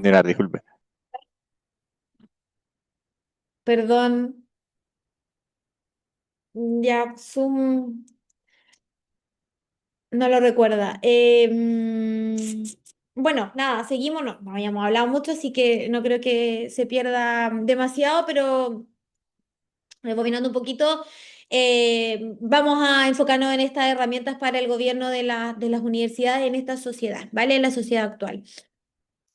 De nada, disculpe. Perdón, ya Zoom no lo recuerda. Bueno, nada, seguimos, no habíamos hablado mucho, así que no creo que se pierda demasiado, pero rebobinando un poquito, vamos a enfocarnos en estas herramientas para el gobierno de las universidades en esta sociedad, ¿vale? En la sociedad actual.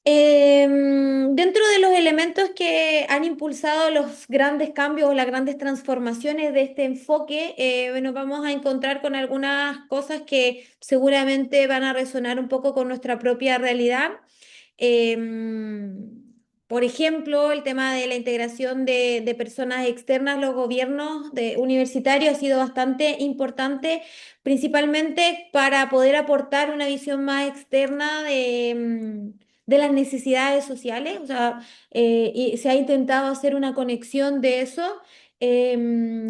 Dentro de los elementos que han impulsado los grandes cambios o las grandes transformaciones de este enfoque, bueno, vamos a encontrar con algunas cosas que seguramente van a resonar un poco con nuestra propia realidad. Por ejemplo, el tema de la integración de personas externas a los gobiernos universitarios ha sido bastante importante, principalmente para poder aportar una visión más externa de las necesidades sociales. O sea, y se ha intentado hacer una conexión de eso.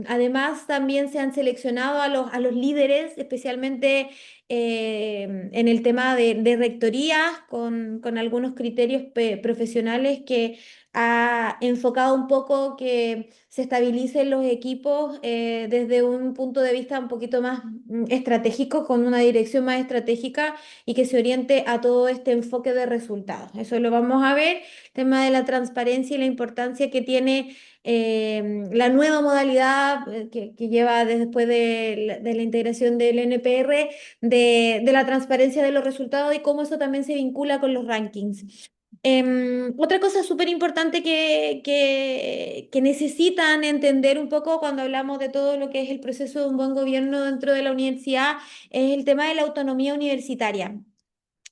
Además, también se han seleccionado a los líderes, especialmente en el tema de rectorías, con algunos criterios profesionales que ha enfocado un poco que se estabilicen los equipos desde un punto de vista un poquito más estratégico, con una dirección más estratégica y que se oriente a todo este enfoque de resultados. Eso lo vamos a ver, tema de la transparencia y la importancia que tiene la nueva modalidad que lleva después de la integración del NPR de la transparencia de los resultados y cómo eso también se vincula con los rankings. Otra cosa súper importante que necesitan entender un poco cuando hablamos de todo lo que es el proceso de un buen gobierno dentro de la universidad es el tema de la autonomía universitaria.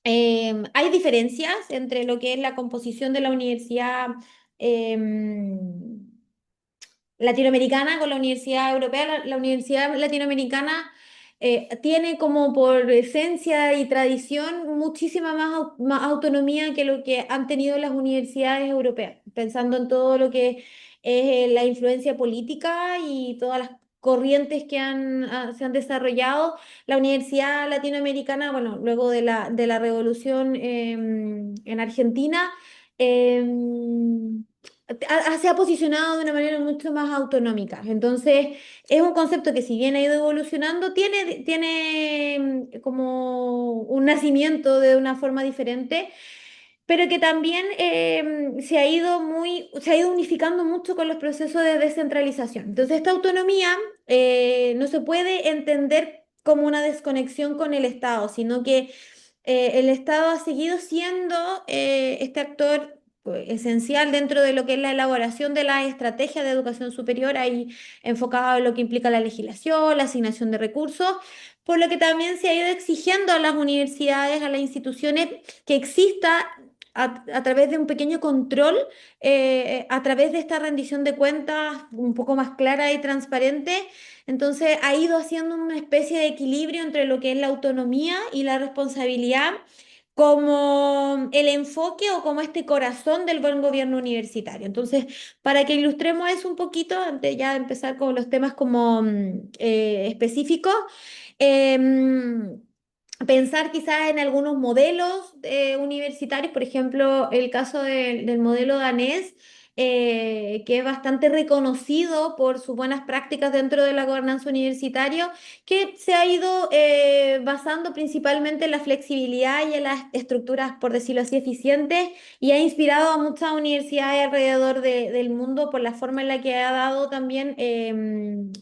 Hay diferencias entre lo que es la composición de la universidad em, latinoamericana con la Universidad Europea. La Universidad Latinoamericana tiene como por esencia y tradición muchísima más autonomía que lo que han tenido las universidades europeas, pensando en todo lo que es la influencia política y todas las corrientes que se han desarrollado. La Universidad Latinoamericana, bueno, luego de la revolución en Argentina, se ha posicionado de una manera mucho más autonómica. Entonces, es un concepto que si bien ha ido evolucionando, tiene como un nacimiento de una forma diferente, pero que también se ha ido unificando mucho con los procesos de descentralización. Entonces, esta autonomía no se puede entender como una desconexión con el Estado, sino que el Estado ha seguido siendo este actor pues, esencial dentro de lo que es la elaboración de la estrategia de educación superior, ahí enfocado en lo que implica la legislación, la asignación de recursos, por lo que también se ha ido exigiendo a las universidades, a las instituciones, que exista a través de un pequeño control, a través de esta rendición de cuentas un poco más clara y transparente. Entonces ha ido haciendo una especie de equilibrio entre lo que es la autonomía y la responsabilidad como el enfoque o como este corazón del buen gobierno universitario. Entonces, para que ilustremos eso un poquito, antes ya de empezar con los temas como específicos, em, pensar quizás en algunos modelos universitarios, por ejemplo, el caso del modelo danés, que es bastante reconocido por sus buenas prácticas dentro de la gobernanza universitaria, que se ha ido basando principalmente en la flexibilidad y en las estructuras, por decirlo así, eficientes, y ha inspirado a muchas universidades alrededor del mundo por la forma en la que ha dado también,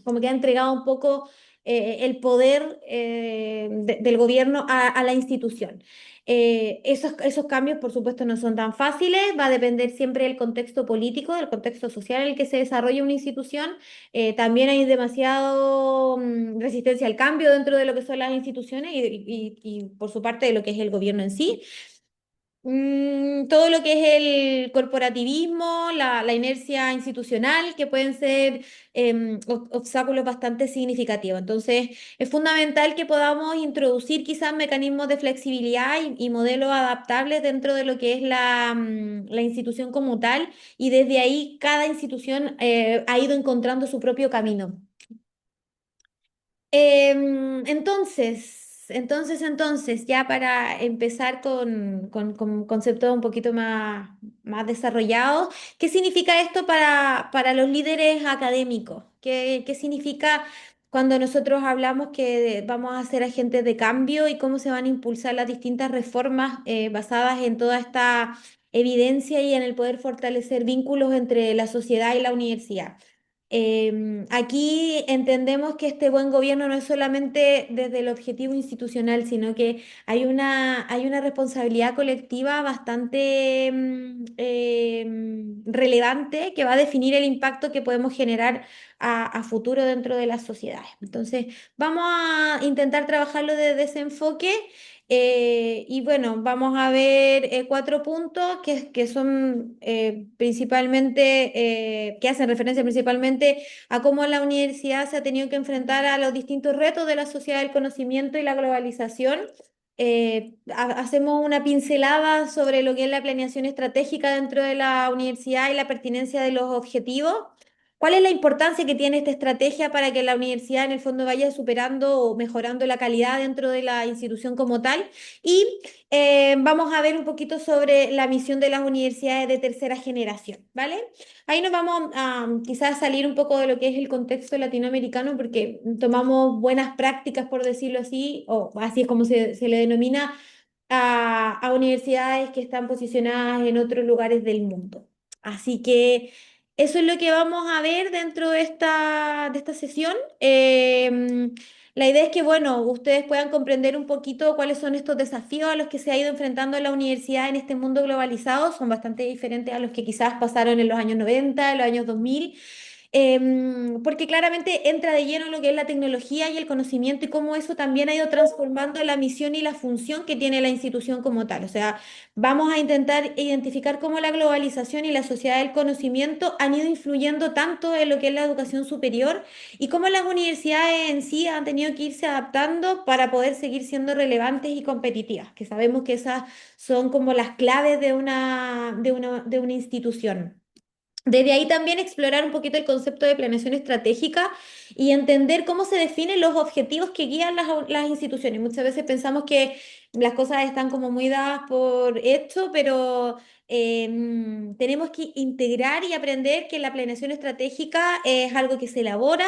como que ha entregado un poco el poder del gobierno a la institución. Esos cambios, por supuesto, no son tan fáciles, va a depender siempre del contexto político, del contexto social en el que se desarrolla una institución. También hay demasiado resistencia al cambio dentro de lo que son las instituciones y por su parte de lo que es el gobierno en sí. Todo lo que es el corporativismo, la inercia institucional, que pueden ser obstáculos bastante significativos. Entonces, es fundamental que podamos introducir quizás mecanismos de flexibilidad y modelos adaptables dentro de lo que es la institución como tal, y desde ahí cada institución ha ido encontrando su propio camino. Entonces, Ya para empezar con conceptos un poquito más desarrollados, ¿qué significa esto para los líderes académicos? ¿Qué significa cuando nosotros hablamos que vamos a ser agentes de cambio y cómo se van a impulsar las distintas reformas basadas en toda esta evidencia y en el poder fortalecer vínculos entre la sociedad y la universidad? Aquí entendemos que este buen gobierno no es solamente desde el objetivo institucional, sino que hay una responsabilidad colectiva bastante relevante que va a definir el impacto que podemos generar a futuro dentro de las sociedades. Entonces, vamos a intentar trabajarlo desde ese enfoque. Y bueno, vamos a ver cuatro puntos que son principalmente, que hacen referencia principalmente a cómo la universidad se ha tenido que enfrentar a los distintos retos de la sociedad del conocimiento y la globalización. Hacemos una pincelada sobre lo que es la planeación estratégica dentro de la universidad y la pertinencia de los objetivos. ¿Cuál es la importancia que tiene esta estrategia para que la universidad en el fondo vaya superando o mejorando la calidad dentro de la institución como tal? Y vamos a ver un poquito sobre la misión de las universidades de tercera generación, ¿vale? Ahí nos vamos a quizás salir un poco de lo que es el contexto latinoamericano porque tomamos buenas prácticas, por decirlo así, o así es como se le denomina a universidades que están posicionadas en otros lugares del mundo. Así que eso es lo que vamos a ver dentro de esta sesión. La idea es que, bueno, ustedes puedan comprender un poquito cuáles son estos desafíos a los que se ha ido enfrentando la universidad en este mundo globalizado. Son bastante diferentes a los que quizás pasaron en los años 90, en los años 2000, porque claramente entra de lleno lo que es la tecnología y el conocimiento y cómo eso también ha ido transformando la misión y la función que tiene la institución como tal. O sea, vamos a intentar identificar cómo la globalización y la sociedad del conocimiento han ido influyendo tanto en lo que es la educación superior y cómo las universidades en sí han tenido que irse adaptando para poder seguir siendo relevantes y competitivas, que sabemos que esas son como las claves de una institución. Desde ahí también explorar un poquito el concepto de planeación estratégica y entender cómo se definen los objetivos que guían las instituciones. Muchas veces pensamos que las cosas están como muy dadas por hecho, pero tenemos que integrar y aprender que la planeación estratégica es algo que se elabora,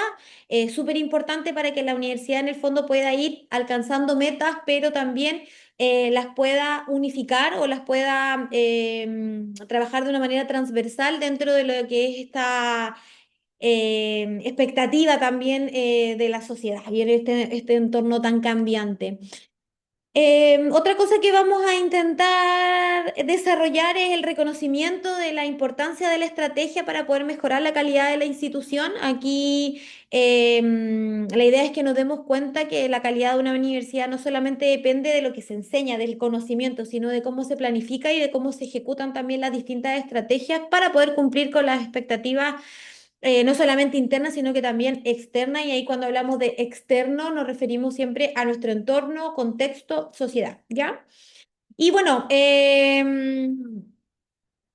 es súper importante para que la universidad en el fondo pueda ir alcanzando metas, pero también las pueda unificar o las pueda trabajar de una manera transversal dentro de lo que es esta expectativa también de la sociedad y en este entorno tan cambiante. Otra cosa que vamos a intentar desarrollar es el reconocimiento de la importancia de la estrategia para poder mejorar la calidad de la institución. Aquí la idea es que nos demos cuenta que la calidad de una universidad no solamente depende de lo que se enseña, del conocimiento, sino de cómo se planifica y de cómo se ejecutan también las distintas estrategias para poder cumplir con las expectativas no solamente interna, sino que también externa. Y ahí cuando hablamos de externo nos referimos siempre a nuestro entorno, contexto, sociedad, ¿ya? Y bueno,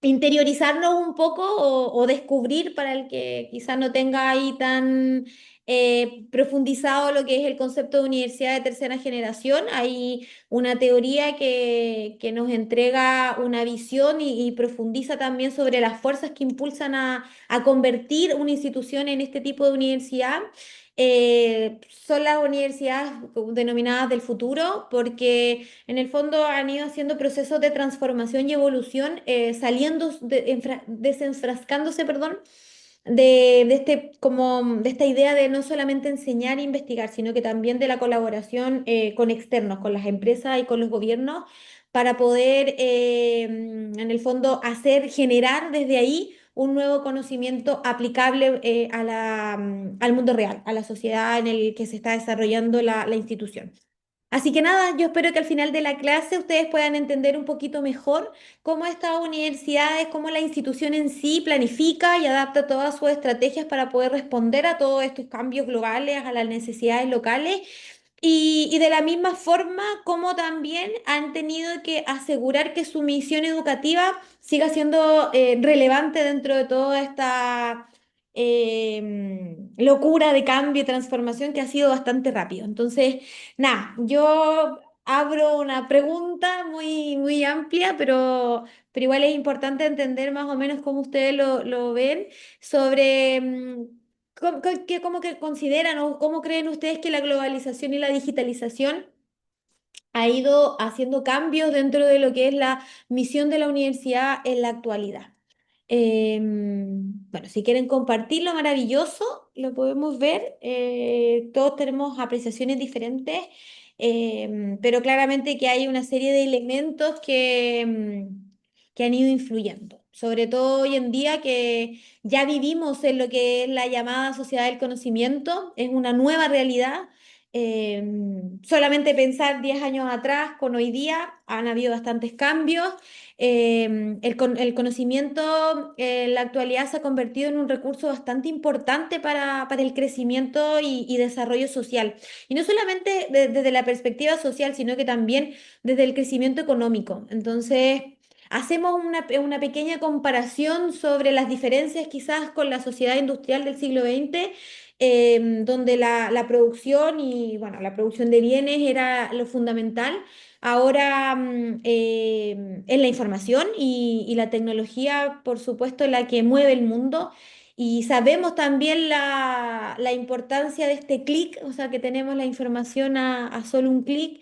interiorizarnos un poco o descubrir para el que quizás no tenga ahí tan profundizado lo que es el concepto de universidad de tercera generación. Hay una teoría que nos entrega una visión y profundiza también sobre las fuerzas que impulsan a convertir una institución en este tipo de universidad. Son las universidades denominadas del futuro porque en el fondo han ido haciendo procesos de transformación y evolución, desenfrascándose, perdón, de esta idea de no solamente enseñar e investigar, sino que también de la colaboración con externos, con las empresas y con los gobiernos, para poder, en el fondo, generar desde ahí un nuevo conocimiento aplicable al mundo real, a la sociedad en el que se está desarrollando la institución. Así que nada, yo espero que al final de la clase ustedes puedan entender un poquito mejor cómo estas universidades, cómo la institución en sí planifica y adapta todas sus estrategias para poder responder a todos estos cambios globales, a las necesidades locales y de la misma forma como también han tenido que asegurar que su misión educativa siga siendo relevante dentro de toda esta locura de cambio y transformación que ha sido bastante rápido. Entonces, nada, yo abro una pregunta muy, muy amplia, pero igual es importante entender más o menos cómo ustedes lo ven sobre cómo que consideran o cómo creen ustedes que la globalización y la digitalización ha ido haciendo cambios dentro de lo que es la misión de la universidad en la actualidad. Bueno, si quieren compartirlo, maravilloso, lo podemos ver. Todos tenemos apreciaciones diferentes, pero claramente que hay una serie de elementos que han ido influyendo. Sobre todo hoy en día que ya vivimos en lo que es la llamada sociedad del conocimiento, es una nueva realidad. Solamente pensar 10 años atrás con hoy día han habido bastantes cambios. El conocimiento en la actualidad se ha convertido en un recurso bastante importante para el crecimiento y desarrollo social. Y no solamente desde la perspectiva social, sino que también desde el crecimiento económico. Entonces, hacemos una pequeña comparación sobre las diferencias quizás con la sociedad industrial del siglo XX, donde la producción y bueno, la producción de bienes era lo fundamental. Ahora es la información y la tecnología, por supuesto, la que mueve el mundo. Y sabemos también la importancia de este clic, o sea, que tenemos la información a solo un clic.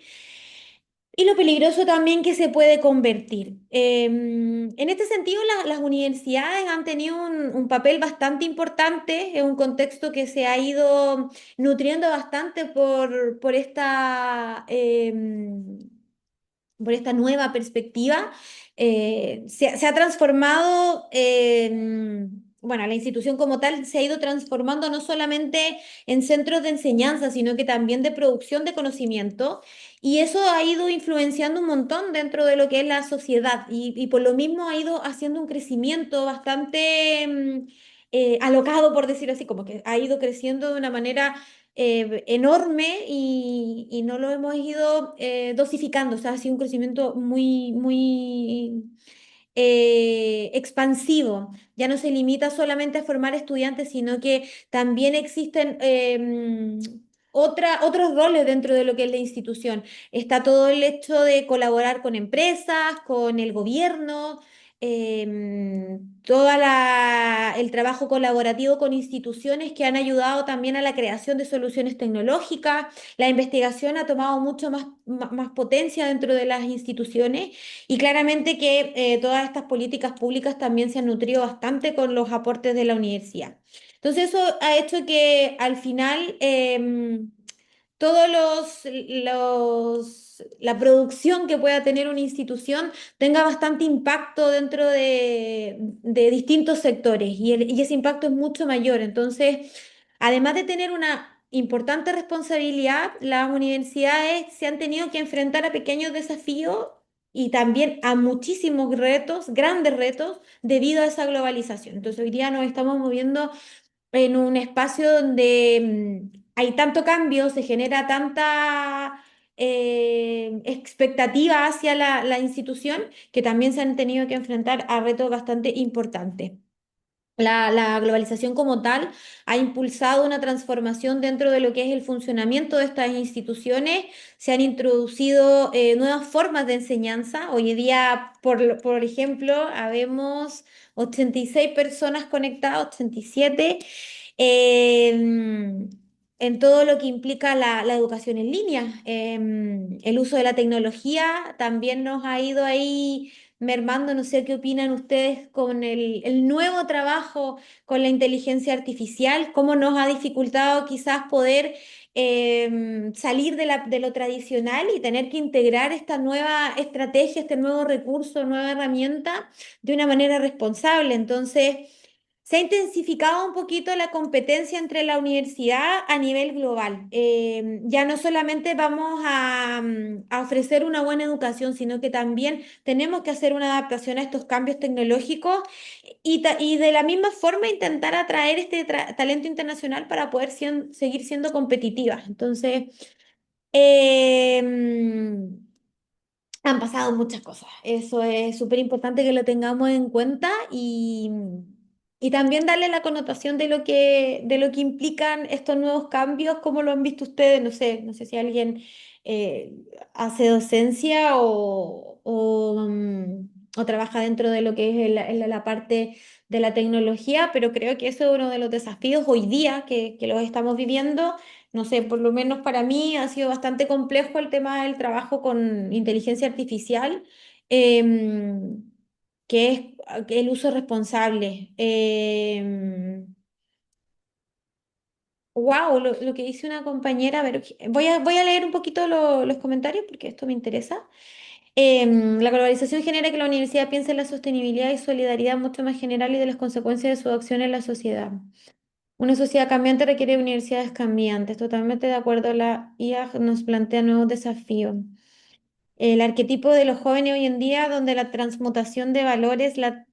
Y lo peligroso también que se puede convertir. En este sentido, las universidades han tenido un papel bastante importante en un contexto que se ha ido nutriendo bastante por esta nueva perspectiva. Se ha transformado, bueno, la institución como tal se ha ido transformando no solamente en centros de enseñanza, sino que también de producción de conocimiento. Y eso ha ido influenciando un montón dentro de lo que es la sociedad y por lo mismo ha ido haciendo un crecimiento bastante alocado, por decirlo así, como que ha ido creciendo de una manera enorme y no lo hemos ido dosificando. O sea, ha sido un crecimiento muy, muy expansivo. Ya no se limita solamente a formar estudiantes, sino que también existen otros roles dentro de lo que es la institución. Está todo el hecho de colaborar con empresas, con el gobierno. El trabajo colaborativo con instituciones que han ayudado también a la creación de soluciones tecnológicas. La investigación ha tomado mucho más potencia dentro de las instituciones y claramente que todas estas políticas públicas también se han nutrido bastante con los aportes de la universidad. Entonces eso ha hecho que al final todos la producción que pueda tener una institución tenga bastante impacto dentro de distintos sectores y ese impacto es mucho mayor. Entonces, además de tener una importante responsabilidad, las universidades se han tenido que enfrentar a pequeños desafíos y también a muchísimos retos, grandes retos, debido a esa globalización. Entonces, hoy día nos estamos moviendo en un espacio donde hay tanto cambio, se genera tanta expectativa hacia la institución que también se han tenido que enfrentar a retos bastante importantes. La globalización como tal ha impulsado una transformación dentro de lo que es el funcionamiento de estas instituciones. Se han introducido nuevas formas de enseñanza. Hoy día, por ejemplo, habemos 86 personas conectadas, 87, en todo lo que implica la educación en línea. El uso de la tecnología también nos ha ido ahí mermando. No sé qué opinan ustedes con el nuevo trabajo con la inteligencia artificial, cómo nos ha dificultado quizás poder salir de lo tradicional y tener que integrar esta nueva estrategia, este nuevo recurso, nueva herramienta de una manera responsable. Entonces, se ha intensificado un poquito la competencia entre la universidad a nivel global. Ya no solamente vamos a ofrecer una buena educación, sino que también tenemos que hacer una adaptación a estos cambios tecnológicos y de la misma forma intentar atraer este talento internacional para poder seguir siendo competitivas. Entonces, han pasado muchas cosas. Eso es súper importante que lo tengamos en cuenta Y también darle la connotación de lo que implican estos nuevos cambios, cómo lo han visto ustedes, no sé si alguien eh, hace docencia o trabaja dentro de lo que es la parte de la tecnología, pero creo que eso es uno de los desafíos hoy día que los estamos viviendo. No sé, por lo menos para mí ha sido bastante complejo el tema del trabajo con inteligencia artificial. Em, que es el uso responsable. Wow, lo que dice una compañera, a ver, voy a leer un poquito los comentarios porque esto me interesa. La globalización genera que la universidad piense en la sostenibilidad y solidaridad mucho más general y de las consecuencias de su acción en la sociedad. Una sociedad cambiante requiere universidades cambiantes. Totalmente de acuerdo, la IA nos plantea nuevos desafíos. El arquetipo de los jóvenes hoy en día, donde la transmutación de valores, la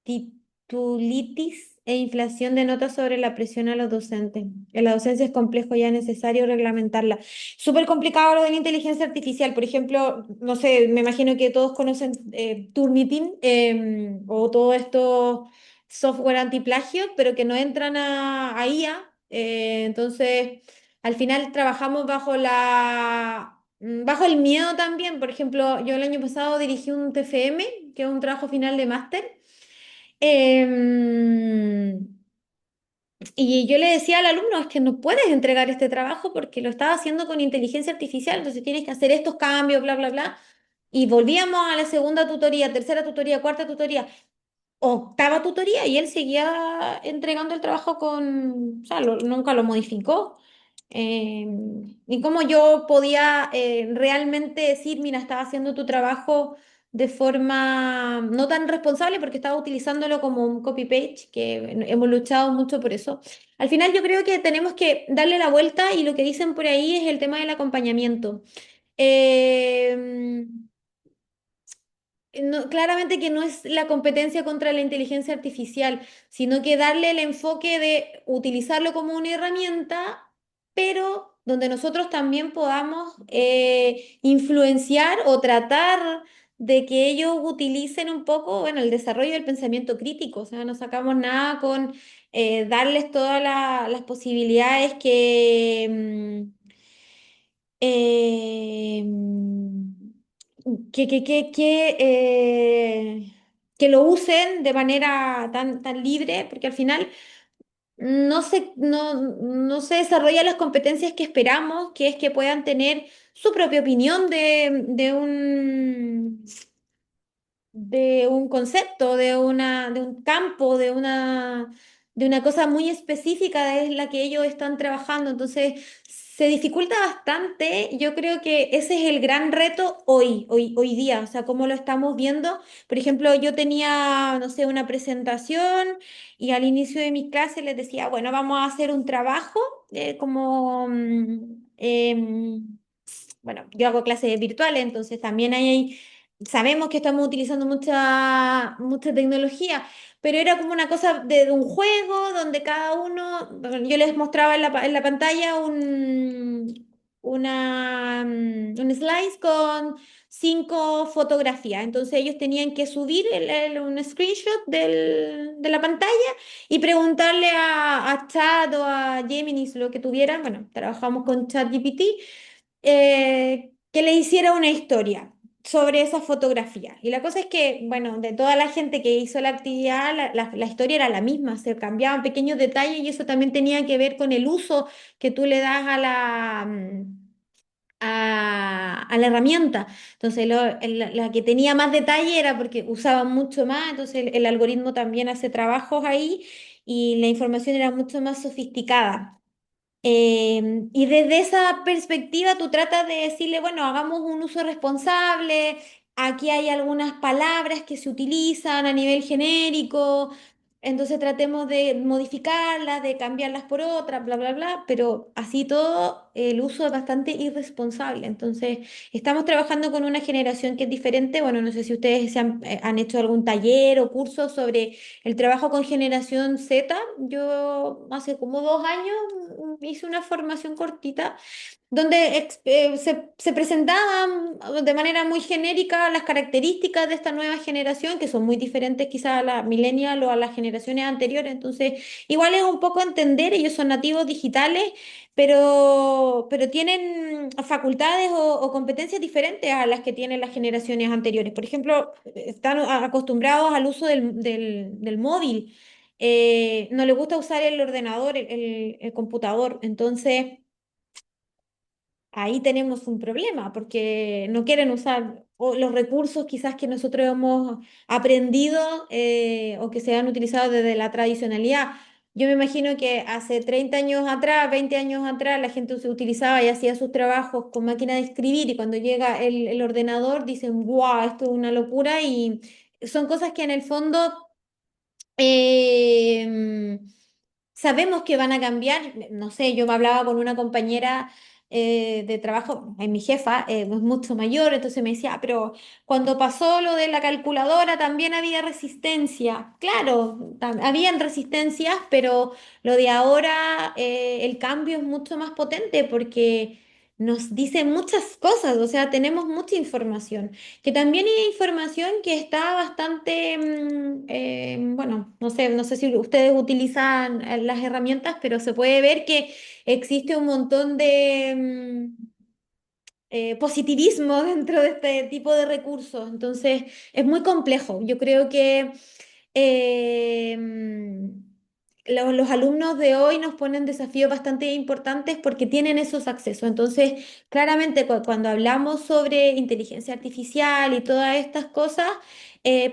titulitis e inflación de notas sobre la presión a los docentes. En la docencia es complejo, ya es necesario reglamentarla. Súper complicado lo de la inteligencia artificial. Por ejemplo, no sé, me imagino que todos conocen Turnitin o todo esto software antiplagio, pero que no entran a IA. Entonces, al final trabajamos bajo el miedo también. Por ejemplo, yo el año pasado dirigí un TFM, que es un trabajo final de máster. Em, y yo le decía al alumno, es que no puedes entregar este trabajo porque lo estaba haciendo con inteligencia artificial, entonces tienes que hacer estos cambios, bla, bla, bla. Y volvíamos a la segunda tutoría, tercera tutoría, cuarta tutoría, octava tutoría, y él seguía entregando el trabajo con, o sea, nunca lo modificó. Y cómo yo podía realmente decir, mira, estaba haciendo tu trabajo de forma no tan responsable porque estaba utilizándolo como un copy-paste, que hemos luchado mucho por eso. Al final yo creo que tenemos que darle la vuelta y lo que dicen por ahí es el tema del acompañamiento. Eh, claramente que no es la competencia contra la inteligencia artificial, sino que darle el enfoque de utilizarlo como una herramienta, pero donde nosotros también podamos influenciar o tratar de que ellos utilicen un poco, bueno, el desarrollo del pensamiento crítico. O sea, no sacamos nada con darles todas las posibilidades eh, que lo usen de manera tan libre, porque al final no se desarrollan las competencias que esperamos, que es que puedan tener su propia opinión de un concepto, de un campo, de una cosa muy específica de la que ellos están trabajando. Entonces, se dificulta bastante. Yo creo que ese es el gran reto hoy día, o sea, cómo lo estamos viendo. Por ejemplo, yo tenía, no sé, una presentación y al inicio de mi clase les decía, bueno, vamos a hacer un trabajo bueno, yo hago clases virtuales, entonces también sabemos que estamos utilizando mucha tecnología, pero era como una cosa de un juego donde cada uno, bueno, yo les mostraba en la pantalla un slice con 5 fotografías. Entonces ellos tenían que subir un screenshot de la pantalla y preguntarle a Chat o a Gemini, lo que tuvieran. Bueno, trabajamos con ChatGPT que le hiciera una historia sobre esa fotografía. Y la cosa es que, bueno, de toda la gente que hizo la actividad, la historia era la misma, se cambiaban pequeños detalles y eso también tenía que ver con el uso que tú le das a la herramienta. Entonces, la que tenía más detalle era porque usaban mucho más, entonces el algoritmo también hace trabajos ahí y la información era mucho más sofisticada. Y desde esa perspectiva tú tratas de decirle, bueno, hagamos un uso responsable, aquí hay algunas palabras que se utilizan a nivel genérico, entonces tratemos de modificarlas, de cambiarlas por otras, bla, bla, bla, pero así todo el uso es bastante irresponsable. Entonces, estamos trabajando con una generación que es diferente. Bueno, no sé si ustedes han hecho algún taller o curso sobre el trabajo con generación Z. Yo hace como 2 años hice una formación cortita donde se presentaban de manera muy genérica las características de esta nueva generación, que son muy diferentes quizás a la millennial o a las generaciones anteriores. Entonces, igual es un poco entender, ellos son nativos digitales, pero tienen facultades o competencias diferentes a las que tienen las generaciones anteriores. Por ejemplo, están acostumbrados al uso del móvil. No les gusta usar el ordenador, el computador. Entonces ahí tenemos un problema porque no quieren usar los recursos quizás que nosotros hemos aprendido o que se han utilizado desde la tradicionalidad. Yo me imagino que hace 30 años atrás, 20 años atrás, la gente se utilizaba y hacía sus trabajos con máquina de escribir y cuando llega el ordenador dicen, wow, esto es una locura y son cosas que en el fondo eh, sabemos que van a cambiar. No sé, yo me hablaba con una compañera de trabajo, mi jefa es mucho mayor, entonces me decía, "Ah, pero cuando pasó lo de la calculadora también había resistencia. Claro, habían resistencias, pero lo de ahora, el cambio es mucho más potente porque nos dice muchas cosas, o sea, tenemos mucha información que también hay información que está bastante, bueno, no sé si ustedes utilizan las herramientas, pero se puede ver que existe un montón de positivismo dentro de este tipo de recursos. Entonces, es muy complejo. Yo creo que los alumnos de hoy nos ponen desafíos bastante importantes porque tienen esos accesos. Entonces, claramente cuando hablamos sobre inteligencia artificial y todas estas cosas,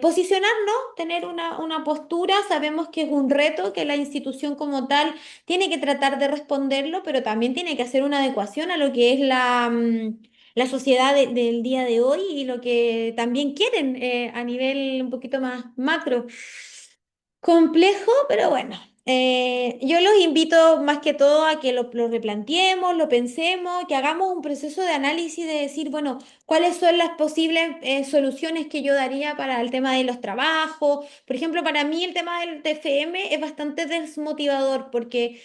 posicionarnos, tener una postura, sabemos que es un reto, que la institución como tal tiene que tratar de responderlo, pero también tiene que hacer una adecuación a lo que es la sociedad del día de hoy y lo que también quieren a nivel un poquito más macro. Complejo, pero bueno. Yo los invito más que todo a que lo replanteemos, lo pensemos, que hagamos un proceso de análisis de decir, bueno, cuáles son las posibles soluciones que yo daría para el tema de los trabajos. Por ejemplo, para mí el tema del TFM es bastante desmotivador porque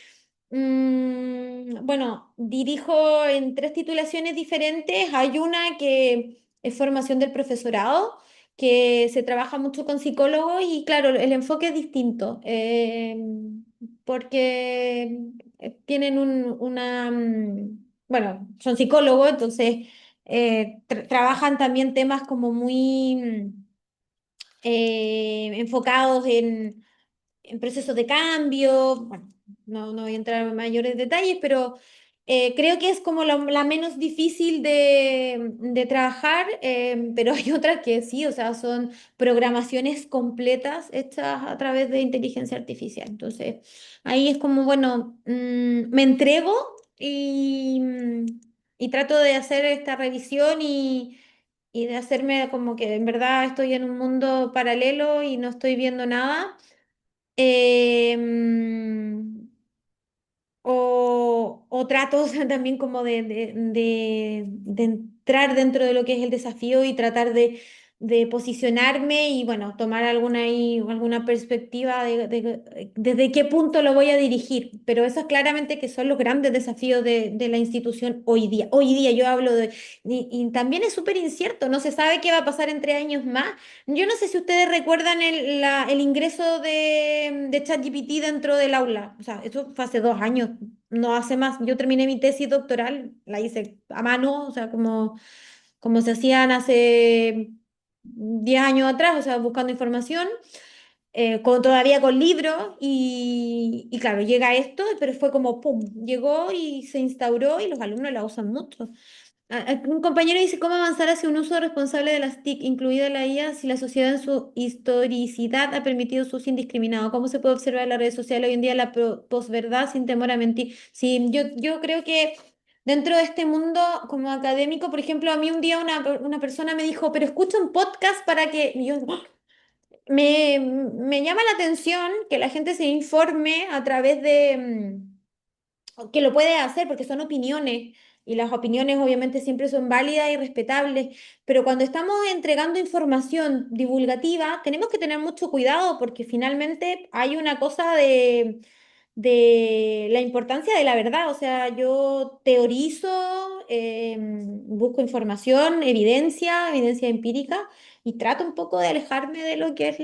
bueno, dirijo en tres titulaciones diferentes. Hay una que es formación del profesorado, que se trabaja mucho con psicólogos y claro, el enfoque es distinto, porque tienen bueno, son psicólogos, entonces trabajan también temas como muy enfocados en procesos de cambio. Bueno, no voy a entrar en mayores detalles, pero creo que es como la menos difícil de trabajar, pero hay otras que sí, o sea, son programaciones completas hechas a través de inteligencia artificial. Entonces, ahí es como, bueno, me entrego y trato de hacer esta revisión y de hacerme como que en verdad estoy en un mundo paralelo y no estoy viendo nada. Em, o trato, o sea, también como de entrar dentro de lo que es el desafío y tratar de posicionarme y bueno, tomar alguna perspectiva desde qué punto lo voy a dirigir. Pero eso es claramente que son los grandes desafíos de la institución hoy día. Hoy día yo hablo y también es súper incierto, no se sabe qué va a pasar en 3 años más. Yo no sé si ustedes recuerdan el ingreso de ChatGPT dentro del aula. O sea, eso fue hace 2 años, no hace más. Yo terminé mi tesis doctoral, la hice a mano, o sea, como se hacían hace 10 años atrás, o sea, buscando información, todavía con libros, y claro, llega esto, pero fue como, ¡pum!, llegó y se instauró y los alumnos la usan mucho. Un compañero dice, ¿cómo avanzar hacia un uso responsable de las TIC, incluida la IA, si la sociedad en su historicidad ha permitido su uso indiscriminado? ¿Cómo se puede observar en las redes sociales hoy en día la posverdad sin temor a mentir? Sí, yo creo que dentro de este mundo como académico, por ejemplo, a mí un día una persona me dijo, pero escucha un podcast para que... y yo, ¡ah! Me llama la atención que la gente se informe a través que lo puede hacer porque son opiniones y las opiniones obviamente siempre son válidas y respetables, pero cuando estamos entregando información divulgativa tenemos que tener mucho cuidado porque finalmente hay una cosa de la importancia de la verdad. O sea, yo teorizo, busco información, evidencia empírica y trato un poco de alejarme de lo que es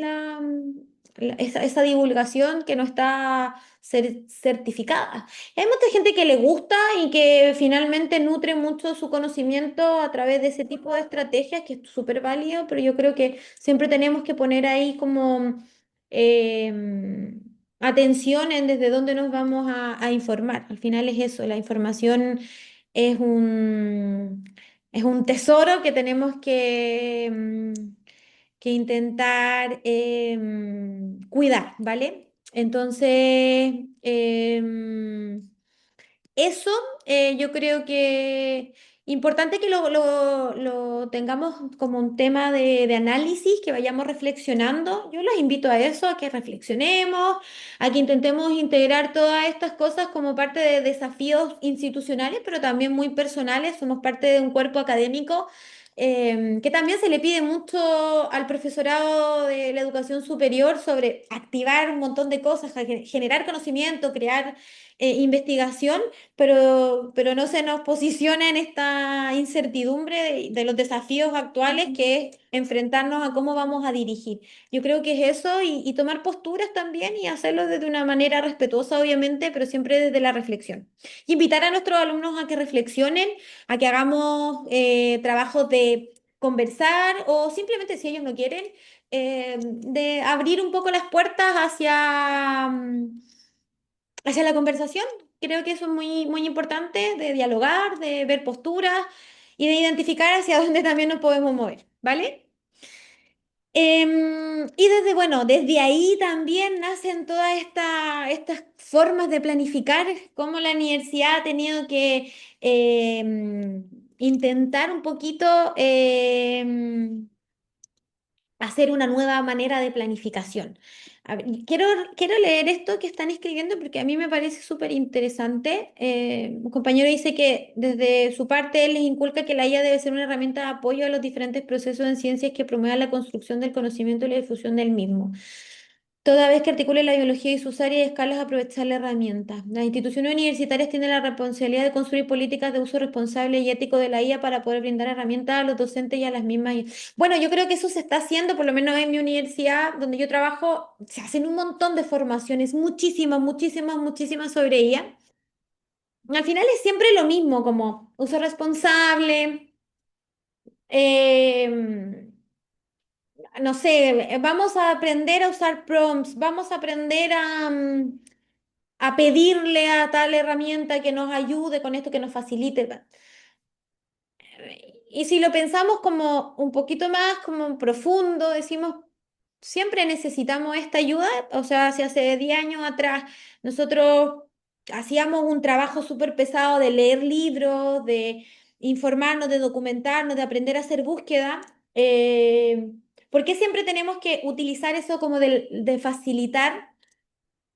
esa divulgación que no está certificada. Hay mucha gente que le gusta y que finalmente nutre mucho su conocimiento a través de ese tipo de estrategias, que es súper válido, pero yo creo que siempre tenemos que poner ahí como atención en desde dónde nos vamos a informar. Al final es eso, la información es es un tesoro que tenemos que intentar cuidar, ¿vale? Entonces, eso yo creo que importante que lo tengamos como un tema de análisis, que vayamos reflexionando. Yo los invito a eso, a que reflexionemos, a que intentemos integrar todas estas cosas como parte de desafíos institucionales, pero también muy personales. Somos parte de un cuerpo académico que también se le pide mucho al profesorado de la educación superior sobre activar un montón de cosas, generar conocimiento, crear investigación, pero no se nos posiciona en esta incertidumbre de los desafíos actuales, que es enfrentarnos a cómo vamos a dirigir. Yo creo que es eso y tomar posturas también y hacerlo desde una manera respetuosa, obviamente, pero siempre desde la reflexión. Y invitar a nuestros alumnos a que reflexionen, a que hagamos trabajos de conversar o simplemente si ellos no quieren, de abrir un poco las puertas hacia la conversación. Creo que eso es muy importante, de dialogar, de ver posturas y de identificar hacia dónde también nos podemos mover, ¿vale? Y bueno, desde ahí también nacen todas estas formas de planificar, cómo la universidad ha tenido que intentar un poquito hacer una nueva manera de planificación. A ver, quiero leer esto que están escribiendo porque a mí me parece súper interesante. Un compañero dice que desde su parte él les inculca que la IA debe ser una herramienta de apoyo a los diferentes procesos en ciencias que promuevan la construcción del conocimiento y la difusión del mismo. Toda vez que articule la biología y sus áreas y escalas, aprovechar la herramienta. Las instituciones universitarias tienen la responsabilidad de construir políticas de uso responsable y ético de la IA para poder brindar herramientas a los docentes y a las mismas. Bueno, yo creo que eso se está haciendo, por lo menos en mi universidad donde yo trabajo, se hacen un montón de formaciones, muchísimas sobre IA. Al final es siempre lo mismo, como uso responsable, eh, no sé, vamos a aprender a usar prompts, vamos a aprender a pedirle a tal herramienta que nos ayude con esto, que nos facilite. Y si lo pensamos como un poquito más, como profundo, decimos, siempre necesitamos esta ayuda. O sea, si hace 10 años atrás nosotros hacíamos un trabajo súper pesado de leer libros, de informarnos, de documentarnos, de aprender a hacer búsqueda, ¿por qué siempre tenemos que utilizar eso como de facilitar?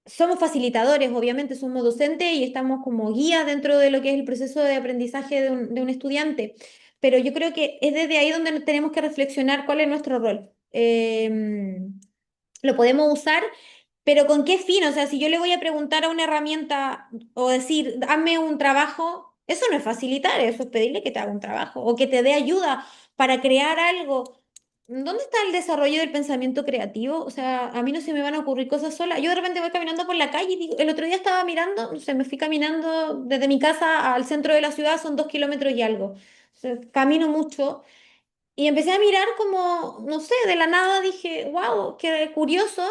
Somos facilitadores, obviamente, somos docentes y estamos como guías dentro de lo que es el proceso de aprendizaje de un estudiante. Pero yo creo que es desde ahí donde tenemos que reflexionar cuál es nuestro rol. Lo podemos usar, pero ¿con qué fin? O sea, si yo le voy a preguntar a una herramienta o decir, dame un trabajo, eso no es facilitar, eso es pedirle que te haga un trabajo o que te dé ayuda para crear algo. ¿Dónde está el desarrollo del pensamiento creativo? O sea, a mí no se me van a ocurrir cosas solas. Yo de repente voy caminando por la calle y el otro día estaba mirando, no sé, me fui caminando desde mi casa al centro de la ciudad, son 2 kilómetros y algo. O sea, camino mucho y empecé a mirar como, no sé, de la nada dije, wow, qué curioso.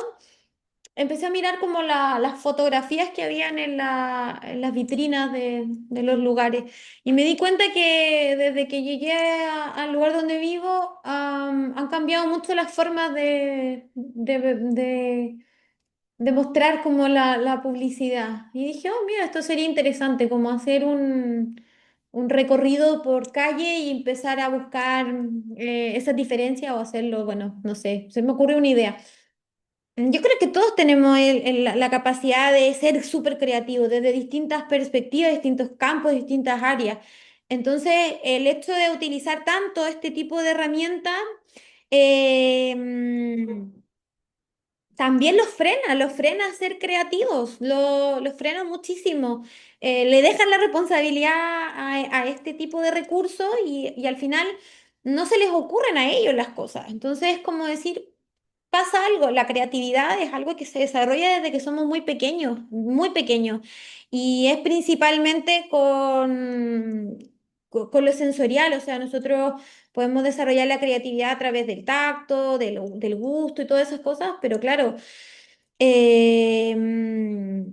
Empecé a mirar como las fotografías que habían en las vitrinas de los lugares y me di cuenta que desde que llegué al lugar donde vivo han cambiado mucho las formas de mostrar como la publicidad. Y dije, oh, mira, esto sería interesante, como hacer un recorrido por calle y empezar a buscar esas diferencias o hacerlo, bueno, no sé, se me ocurrió una idea. Yo creo que todos tenemos la capacidad de ser súper creativos desde distintas perspectivas, distintos campos, distintas áreas. Entonces, el hecho de utilizar tanto este tipo de herramientas eh, también los frena a ser creativos, los frena muchísimo. Le dejan la responsabilidad a este tipo de recursos y al final no se les ocurren a ellos las cosas. Entonces es como decir, pasa algo, la creatividad es algo que se desarrolla desde que somos muy pequeños, muy pequeños. Y es principalmente con lo sensorial, o sea, nosotros podemos desarrollar la creatividad a través del tacto, del gusto y todas esas cosas, pero claro, eh, mm,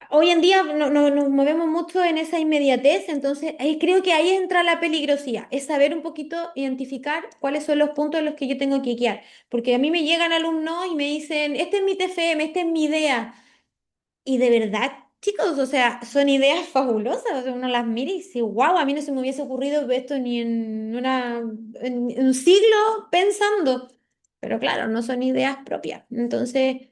hoy en día nos movemos mucho en esa inmediatez, entonces ahí creo que ahí entra la peligrosidad, es saber un poquito identificar cuáles son los puntos en los que yo tengo que guiar, porque a mí me llegan alumnos y me dicen, este es mi TFM, esta es mi idea, y de verdad, chicos, o sea, son ideas fabulosas, o sea, uno las mira y dice, wow, a mí no se me hubiese ocurrido esto ni en un siglo pensando, pero claro, no son ideas propias, entonces...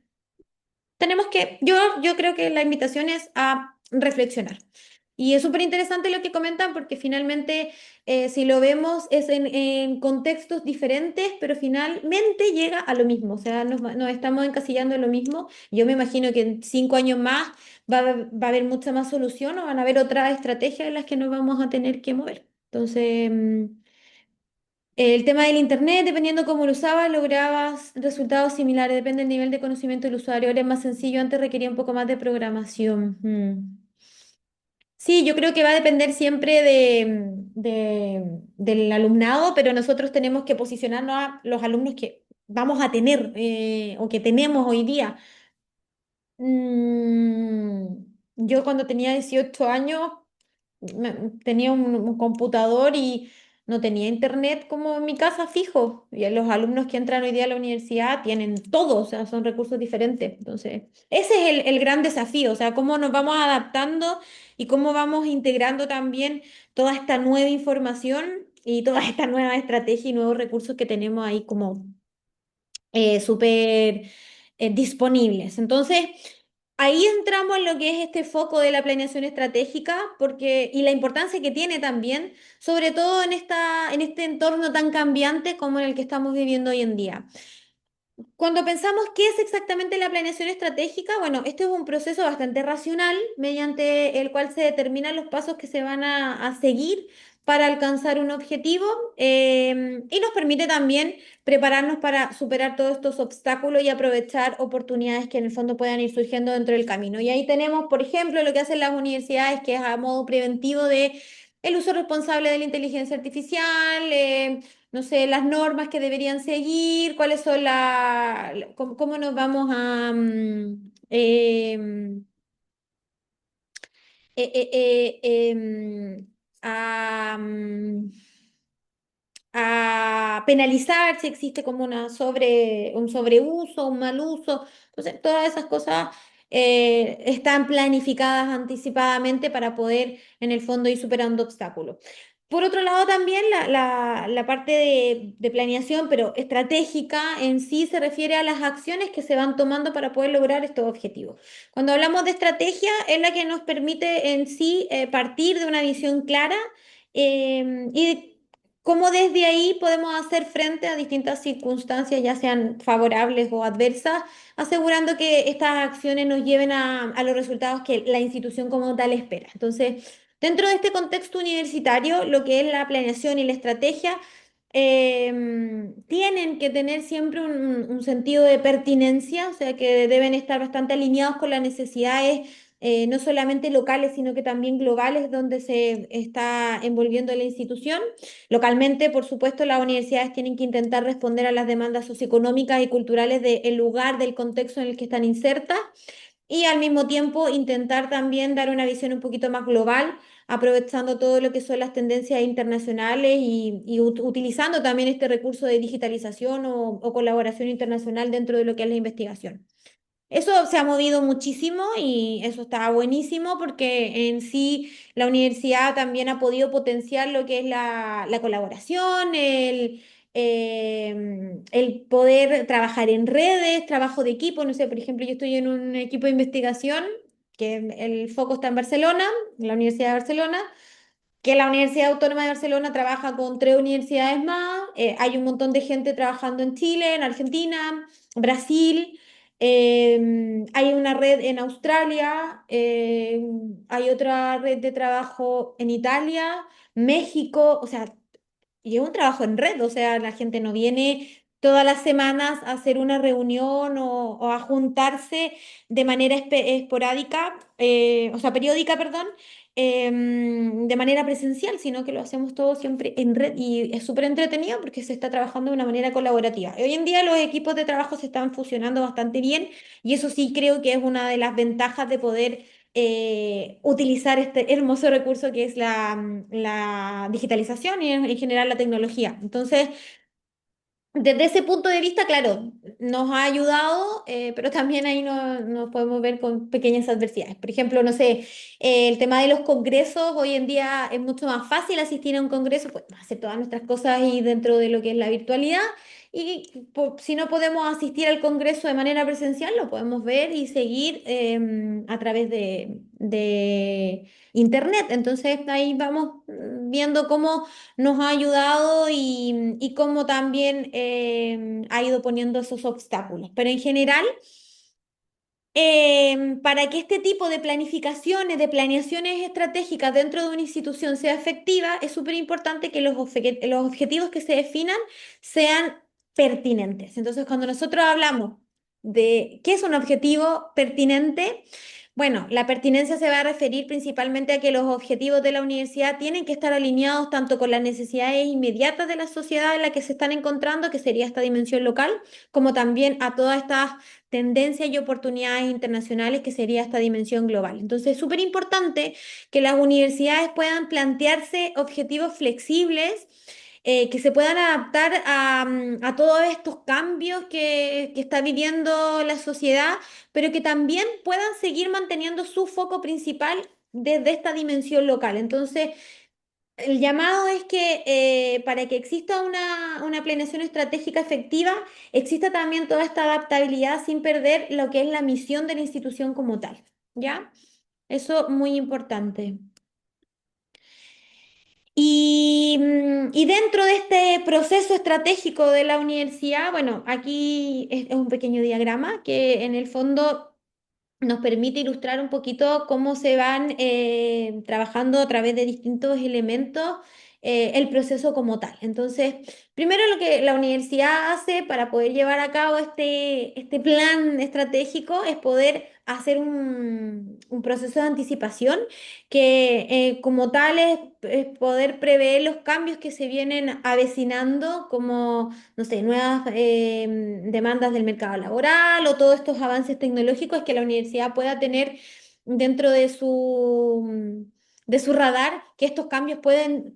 Tenemos yo creo que la invitación es a reflexionar. Y es súper interesante lo que comentan porque finalmente, si lo vemos, es en contextos diferentes, pero finalmente llega a lo mismo. O sea, nos estamos encasillando en lo mismo. Yo me imagino que en 5 años más va a haber mucha más solución o van a haber otras estrategias en las que nos vamos a tener que mover. Entonces, el tema del internet, dependiendo cómo lo usabas, lograbas resultados similares, depende del nivel de conocimiento del usuario. Ahora es más sencillo, antes requería un poco más de programación. Sí, yo creo que va a depender siempre del alumnado, pero nosotros tenemos que posicionarnos a los alumnos que vamos a tener o que tenemos hoy día. Mm, yo cuando tenía 18 años tenía un computador y no tenía internet como en mi casa fijo. Y los alumnos que entran hoy día a la universidad tienen todo, o sea, son recursos diferentes. Entonces, ese es el gran desafío, o sea, cómo nos vamos adaptando y cómo vamos integrando también toda esta nueva información y toda esta nueva estrategia y nuevos recursos que tenemos ahí como súper disponibles. Entonces, ahí entramos en lo que es este foco de la planeación estratégica, porque, y la importancia que tiene también, sobre todo en este entorno tan cambiante como en el que estamos viviendo hoy en día. Cuando pensamos qué es exactamente la planeación estratégica, bueno, este es un proceso bastante racional mediante el cual se determinan los pasos que se van a seguir para alcanzar un objetivo y nos permite también prepararnos para superar todos estos obstáculos y aprovechar oportunidades que en el fondo puedan ir surgiendo dentro del camino. Y ahí tenemos, por ejemplo, lo que hacen las universidades, que es a modo preventivo de el uso responsable de la inteligencia artificial, no sé, las normas que deberían seguir, cuáles son cómo nos vamos a, a penalizar si existe como un sobreuso, un mal uso. Entonces, todas esas cosas están planificadas anticipadamente para poder, en el fondo, ir superando obstáculos. Por otro lado, también la parte de planeación, pero estratégica en sí se refiere a las acciones que se van tomando para poder lograr estos objetivos. Cuando hablamos de estrategia, es la que nos permite en sí partir de una visión clara y cómo desde ahí podemos hacer frente a distintas circunstancias, ya sean favorables o adversas, asegurando que estas acciones nos lleven a los resultados que la institución como tal espera. Entonces, dentro de este contexto universitario, lo que es la planeación y la estrategia tienen que tener siempre un sentido de pertinencia, o sea que deben estar bastante alineados con las necesidades no solamente locales, sino que también globales, donde se está envolviendo la institución. Localmente, por supuesto, las universidades tienen que intentar responder a las demandas socioeconómicas y culturales del lugar, del contexto en el que están insertas y al mismo tiempo intentar también dar una visión un poquito más global, aprovechando todo lo que son las tendencias internacionales y utilizando también este recurso de digitalización o colaboración internacional dentro de lo que es la investigación. Eso se ha movido muchísimo y eso está buenísimo porque en sí la universidad también ha podido potenciar lo que es la colaboración, el poder trabajar en redes, trabajo de equipo. No sé, por ejemplo, yo estoy en un equipo de investigación que el foco está en Barcelona, en la Universidad de Barcelona, que la Universidad Autónoma de Barcelona trabaja con 3 universidades más. Hay un montón de gente trabajando en Chile, en Argentina. Brasil, hay una red en Australia, hay otra red de trabajo en Italia, México, o sea, y es un trabajo en red, o sea, la gente no viene todas las semanas a hacer una reunión o a juntarse de manera esporádica, o sea, periódica, perdón, de manera presencial, sino que lo hacemos todo siempre en red y es súper entretenido porque se está trabajando de una manera colaborativa. Hoy en día los equipos de trabajo se están fusionando bastante bien y eso sí creo que es una de las ventajas de poder utilizar este hermoso recurso que es la digitalización y en general la tecnología. Entonces, desde ese punto de vista, claro, nos ha ayudado, pero también ahí nos podemos ver con pequeñas adversidades. Por ejemplo, no sé, el tema de los congresos, hoy en día es mucho más fácil asistir a un congreso, pues hacer todas nuestras cosas ahí dentro de lo que es la virtualidad. Y si no podemos asistir al congreso de manera presencial, lo podemos ver y seguir a través de internet. Entonces ahí vamos viendo cómo nos ha ayudado y cómo también ha ido poniendo esos obstáculos. Pero en general, para que este tipo de planificaciones, de planeaciones estratégicas dentro de una institución sea efectiva, es súper importante que los objetivos que se definan sean pertinentes. Entonces, cuando nosotros hablamos de qué es un objetivo pertinente, bueno, la pertinencia se va a referir principalmente a que los objetivos de la universidad tienen que estar alineados tanto con las necesidades inmediatas de la sociedad en la que se están encontrando, que sería esta dimensión local, como también a todas estas tendencias y oportunidades internacionales, que sería esta dimensión global. Entonces, es súper importante que las universidades puedan plantearse objetivos flexibles. Que se puedan adaptar a todos estos cambios que está viviendo la sociedad, pero que también puedan seguir manteniendo su foco principal desde esta dimensión local. Entonces, el llamado es que para que exista una planeación estratégica efectiva, exista también toda esta adaptabilidad sin perder lo que es la misión de la institución como tal. ¿Ya? Eso muy importante. Y dentro de este proceso estratégico de la universidad, bueno, aquí es un pequeño diagrama que en el fondo nos permite ilustrar un poquito cómo se van trabajando a través de distintos elementos el proceso como tal. Entonces, primero lo que la universidad hace para poder llevar a cabo este plan estratégico es poder hacer un proceso de anticipación que como tal es poder prever los cambios que se vienen avecinando como no sé, nuevas demandas del mercado laboral o todos estos avances tecnológicos que la universidad pueda tener dentro de su radar, que estos cambios pueden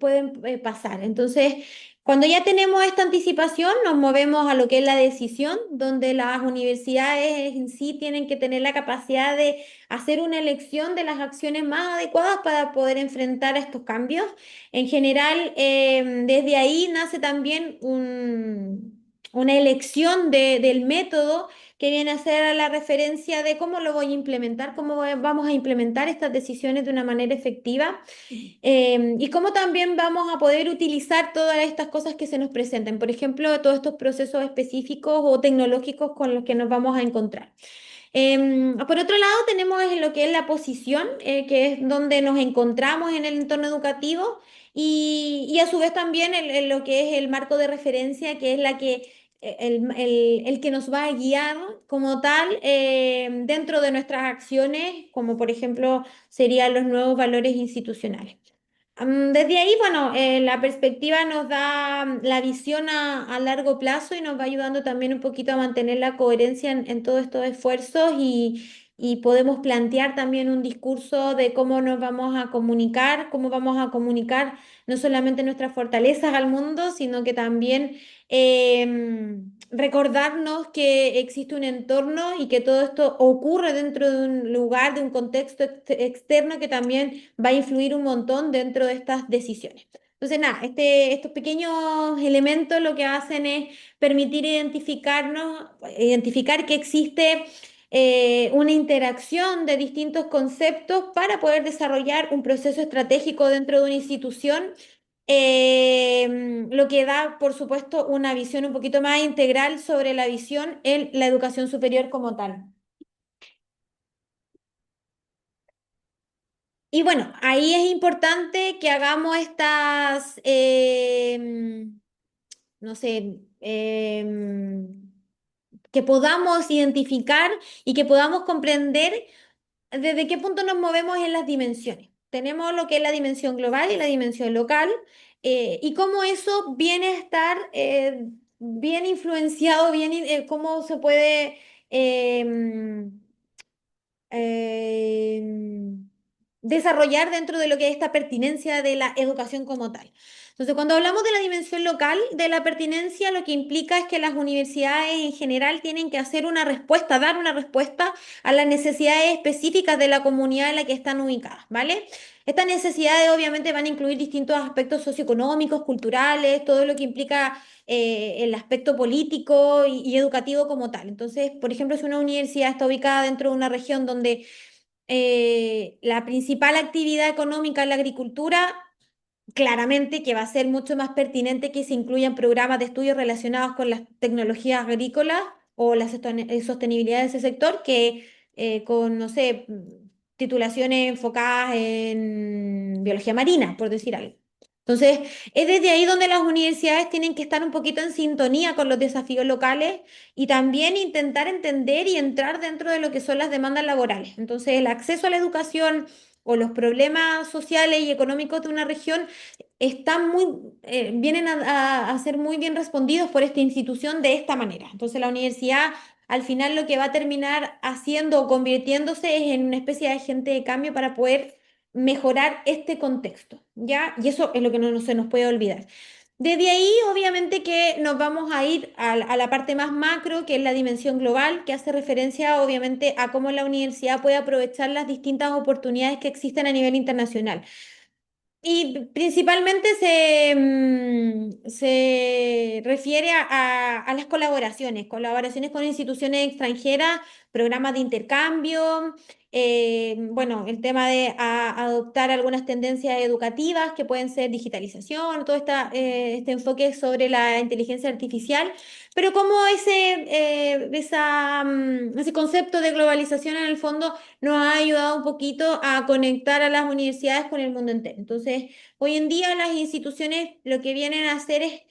pasar. Entonces, cuando ya tenemos esta anticipación, nos movemos a lo que es la decisión, donde las universidades en sí tienen que tener la capacidad de hacer una elección de las acciones más adecuadas para poder enfrentar a estos cambios. En general, desde ahí nace también una elección del método que viene a ser la referencia de cómo lo voy a implementar, vamos a implementar estas decisiones de una manera efectiva y cómo también vamos a poder utilizar todas estas cosas que se nos presenten. Por ejemplo, todos estos procesos específicos o tecnológicos con los que nos vamos a encontrar. Por otro lado, tenemos lo que es la posición, que es donde nos encontramos en el entorno educativo y a su vez también lo que es el marco de referencia, que es el que nos va a guiar como tal dentro de nuestras acciones, como por ejemplo serían los nuevos valores institucionales. Desde ahí, bueno, la perspectiva nos da la visión a largo plazo y nos va ayudando también un poquito a mantener la coherencia en todos estos esfuerzos y podemos plantear también un discurso de cómo nos vamos a comunicar, cómo vamos a comunicar no solamente nuestras fortalezas al mundo, sino que también recordarnos que existe un entorno y que todo esto ocurre dentro de un lugar, de un contexto externo que también va a influir un montón dentro de estas decisiones. Entonces, nada, estos pequeños elementos lo que hacen es permitir identificar que existe una interacción de distintos conceptos para poder desarrollar un proceso estratégico dentro de una institución lo que da, por supuesto, una visión un poquito más integral sobre la visión en la educación superior como tal. Y bueno, ahí es importante que hagamos estas, no sé, que podamos identificar y que podamos comprender desde qué punto nos movemos en las dimensiones. Tenemos lo que es la dimensión global y la dimensión local, y cómo eso viene a estar bien influenciado, cómo se puede eh, desarrollar dentro de lo que es esta pertinencia de la educación como tal. Entonces, cuando hablamos de la dimensión local de la pertinencia, lo que implica es que las universidades en general tienen que hacer una respuesta, dar una respuesta a las necesidades específicas de la comunidad en la que están ubicadas, ¿vale? Estas necesidades obviamente van a incluir distintos aspectos socioeconómicos, culturales, todo lo que implica el aspecto político y educativo como tal. Entonces, por ejemplo, si una universidad está ubicada dentro de una región donde la principal actividad económica es la agricultura, claramente que va a ser mucho más pertinente que se incluyan programas de estudios relacionados con las tecnologías agrícolas o la sostenibilidad de ese sector que con, no sé, titulaciones enfocadas en biología marina, por decir algo. Entonces, es desde ahí donde las universidades tienen que estar un poquito en sintonía con los desafíos locales y también intentar entender y entrar dentro de lo que son las demandas laborales. Entonces, el acceso a la educación o los problemas sociales y económicos de una región vienen a ser muy bien respondidos por esta institución de esta manera. Entonces la universidad al final lo que va a terminar haciendo o convirtiéndose es en una especie de agente de cambio para poder mejorar este contexto, ¿ya? Y eso es lo que no se nos puede olvidar. Desde ahí, obviamente que nos vamos a ir a la parte más macro, que es la dimensión global, que hace referencia, obviamente, a cómo la universidad puede aprovechar las distintas oportunidades que existen a nivel internacional. Y principalmente se refiere a las colaboraciones, colaboraciones con instituciones extranjeras, programas de intercambio, bueno, el tema de adoptar algunas tendencias educativas que pueden ser digitalización, todo este enfoque sobre la inteligencia artificial, pero como ese concepto de globalización en el fondo nos ha ayudado un poquito a conectar a las universidades con el mundo entero. Entonces, hoy en día las instituciones lo que vienen a hacer es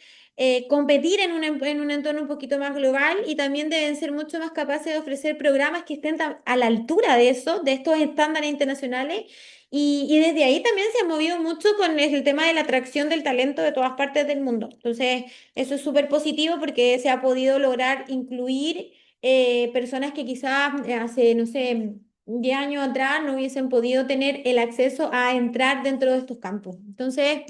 competir en un entorno un poquito más global y también deben ser mucho más capaces de ofrecer programas que estén a la altura de eso, de estos estándares internacionales. Y desde ahí también se ha movido mucho con el tema de la atracción del talento de todas partes del mundo. Entonces, eso es súper positivo porque se ha podido lograr incluir personas que quizás hace, no sé, 10 años atrás no hubiesen podido tener el acceso a entrar dentro de estos campos. Entonces,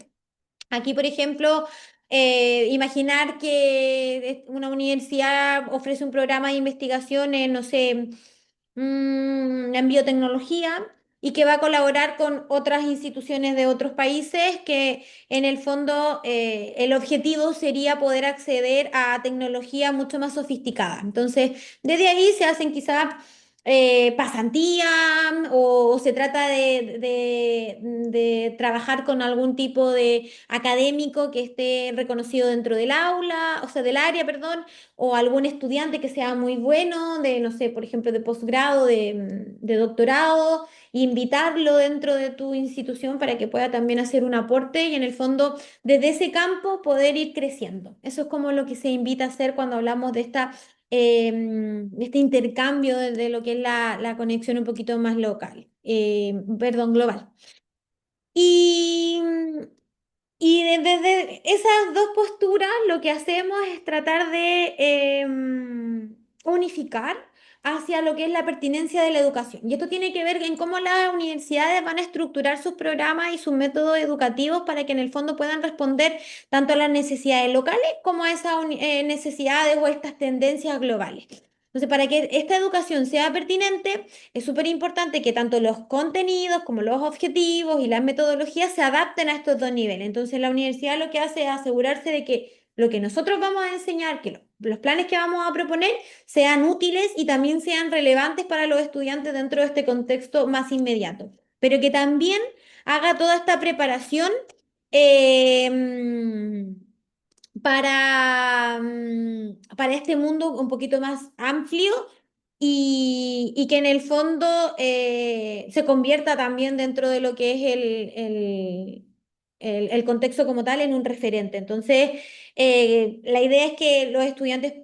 aquí, por ejemplo, imaginar que una universidad ofrece un programa de investigación en, no sé, en biotecnología y que va a colaborar con otras instituciones de otros países que en el fondo el objetivo sería poder acceder a tecnología mucho más sofisticada. Entonces, desde ahí se hacen quizás pasantía o se trata de trabajar con algún tipo de académico que esté reconocido dentro del aula, o sea, del área, perdón, o algún estudiante que sea muy bueno, de, no sé, por ejemplo, de posgrado, de doctorado, invitarlo dentro de tu institución para que pueda también hacer un aporte y en el fondo desde ese campo poder ir creciendo. Eso es como lo que se invita a hacer cuando hablamos de este intercambio de lo que es la conexión un poquito más local, perdón, global. Y, desde esas dos posturas lo que hacemos es tratar de unificar hacia lo que es la pertinencia de la educación. Y esto tiene que ver en cómo las universidades van a estructurar sus programas y sus métodos educativos para que en el fondo puedan responder tanto a las necesidades locales como a esas necesidades o estas tendencias globales. Entonces, para que esta educación sea pertinente, es súper importante que tanto los contenidos como los objetivos y las metodologías se adapten a estos dos niveles. Entonces, la universidad lo que hace es asegurarse de que lo que nosotros vamos a enseñar, que los planes que vamos a proponer sean útiles y también sean relevantes para los estudiantes dentro de este contexto más inmediato, pero que también haga toda esta preparación eh, para este mundo un poquito más amplio y que en el fondo se convierta también dentro de lo que es el contexto como tal en un referente. Entonces, la idea es que los estudiantes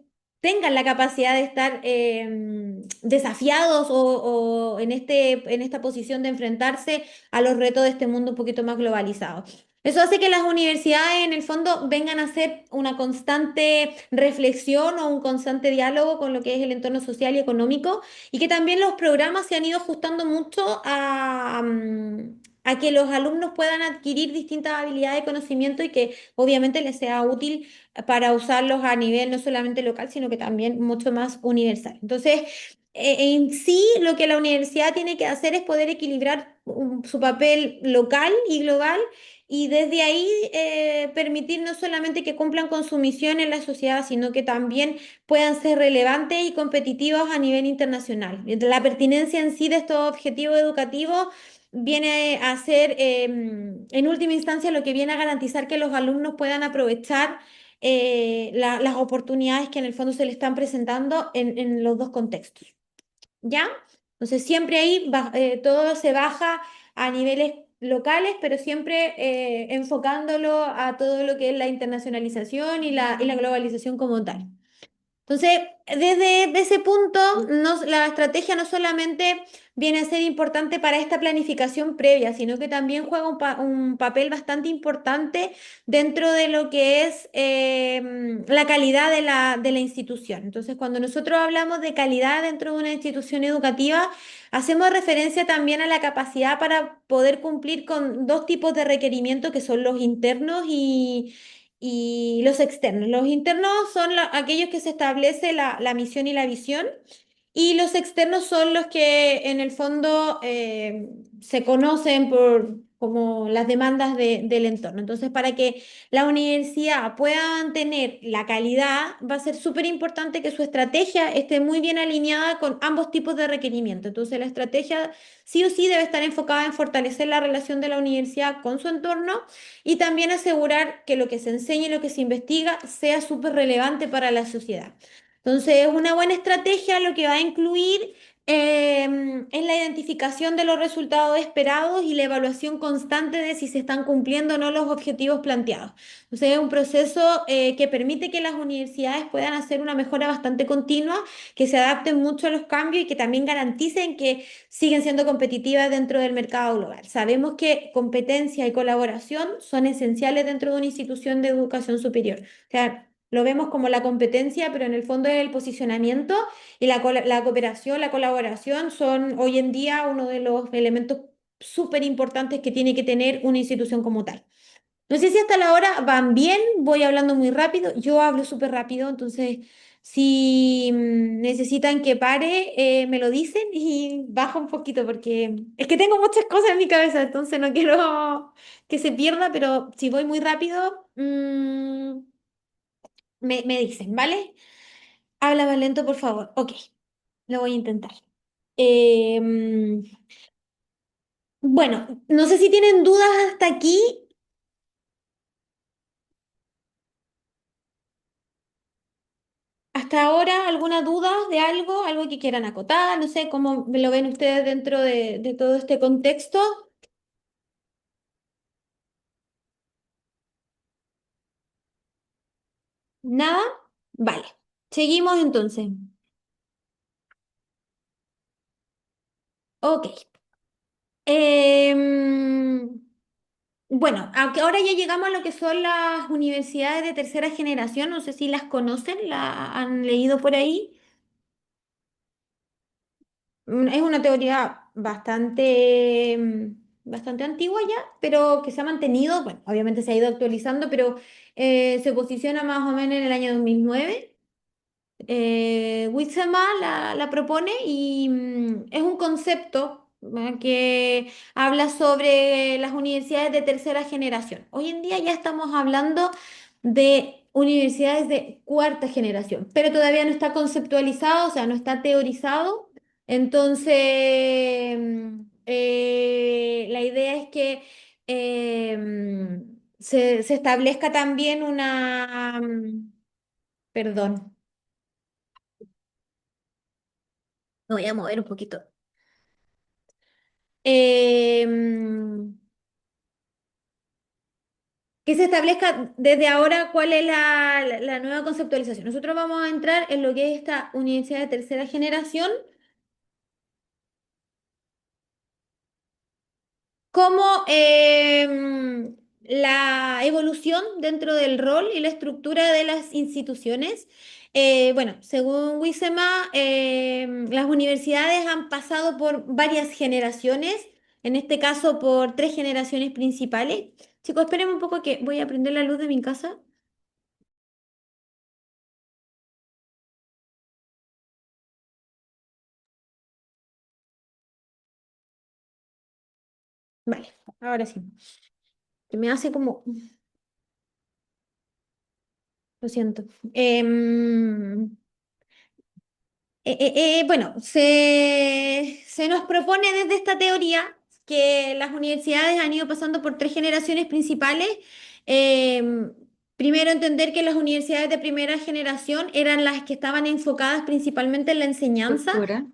tengan la capacidad de estar desafiados o en esta posición de enfrentarse a los retos de este mundo un poquito más globalizado. Eso hace que las universidades en el fondo vengan a hacer una constante reflexión o un constante diálogo con lo que es el entorno social y económico y que también los programas se han ido ajustando mucho a que los alumnos puedan adquirir distintas habilidades de conocimiento y que obviamente les sea útil para usarlos a nivel no solamente local, sino que también mucho más universal. Entonces, en sí, lo que la universidad tiene que hacer es poder equilibrar su papel local y global y desde ahí permitir no solamente que cumplan con su misión en la sociedad, sino que también puedan ser relevantes y competitivos a nivel internacional. La pertinencia en sí de estos objetivos educativos viene a ser, en última instancia, lo que viene a garantizar que los alumnos puedan aprovechar las oportunidades que en el fondo se le están presentando en los dos contextos. ¿Ya? Entonces siempre ahí todo se baja a niveles locales, pero siempre enfocándolo a todo lo que es la internacionalización y la globalización como tal. Entonces, desde ese punto, la estrategia no solamente viene a ser importante para esta planificación previa, sino que también juega un papel bastante importante dentro de lo que es la calidad de de la institución. Entonces, cuando nosotros hablamos de calidad dentro de una institución educativa, hacemos referencia también a la capacidad para poder cumplir con dos tipos de requerimientos que son los internos y los externos. Los internos son aquellos que se establece la misión y la visión, y los externos son los que en el fondo se conocen como las demandas del entorno. Entonces, para que la universidad pueda mantener la calidad, va a ser súper importante que su estrategia esté muy bien alineada con ambos tipos de requerimientos. Entonces, la estrategia sí o sí debe estar enfocada en fortalecer la relación de la universidad con su entorno y también asegurar que lo que se enseña y lo que se investiga sea súper relevante para la sociedad. Entonces, una buena estrategia lo que va a incluir es la identificación de los resultados esperados y la evaluación constante de si se están cumpliendo o no los objetivos planteados. Entonces, es un proceso que permite que las universidades puedan hacer una mejora bastante continua, que se adapten mucho a los cambios y que también garanticen que siguen siendo competitivas dentro del mercado global. Sabemos que competencia y colaboración son esenciales dentro de una institución de educación superior. O sea, lo vemos como la competencia, pero en el fondo es el posicionamiento y la cooperación, la colaboración son hoy en día uno de los elementos súper importantes que tiene que tener una institución como tal. No sé si hasta la hora van bien, voy hablando muy rápido, yo hablo súper rápido, entonces si necesitan que pare, me lo dicen y bajo un poquito porque es que tengo muchas cosas en mi cabeza, entonces no quiero que se pierda, pero si voy muy rápido, me dicen, ¿vale? Habla más lento, por favor. Ok, lo voy a intentar. Em, bueno, no sé si tienen dudas hasta aquí. Hasta ahora, ¿alguna duda de algo? ¿Algo que quieran acotar? No sé cómo lo ven ustedes dentro de todo este contexto. ¿Nada? Vale. Seguimos entonces. Ok. Em, bueno, aunque ahora ya llegamos a lo que son las universidades de tercera generación. No sé si las conocen, la han leído por ahí. Es una teoría bastante antigua ya, pero que se ha mantenido, bueno, obviamente se ha ido actualizando, pero se posiciona más o menos en el año 2009. Huitzema la propone y es un concepto que habla sobre las universidades de tercera generación. Hoy en día ya estamos hablando de universidades de cuarta generación, pero todavía no está conceptualizado, o sea, no está teorizado. Entonces, la idea es que se establezca también una, perdón, me voy a mover un poquito. Em, que se establezca desde ahora cuál es la nueva conceptualización. Nosotros vamos a entrar en lo que es esta universidad de tercera generación como la evolución dentro del rol y la estructura de las instituciones. Bueno, según Wisema, las universidades han pasado por varias generaciones, en este caso por tres generaciones principales. Chicos, espérenme un poco que voy a prender la luz de mi casa. Vale, ahora sí. Que me hace como... Lo siento. Bueno, se nos propone desde esta teoría que las universidades han ido pasando por tres generaciones principales. Em, Primero, entender que las universidades de primera generación eran las que estaban enfocadas principalmente en la enseñanza. Doctora,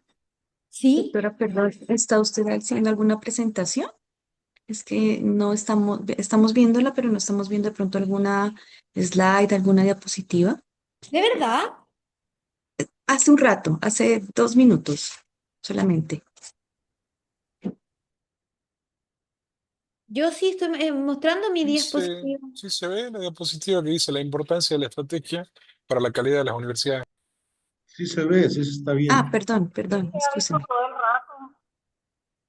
Sí, doctora, perdón, ¿está usted haciendo alguna presentación? Es que no estamos viéndola, pero no estamos viendo de pronto alguna slide, alguna diapositiva. de verdad. Hace un rato, hace 2 minutos solamente. Yo sí estoy mostrando mi Dice, diapositiva. sí se ve la diapositiva que dice la importancia de la estrategia para la calidad de las universidades. Sí se ve, sí se está Ah, viendo. perdón, excúseme.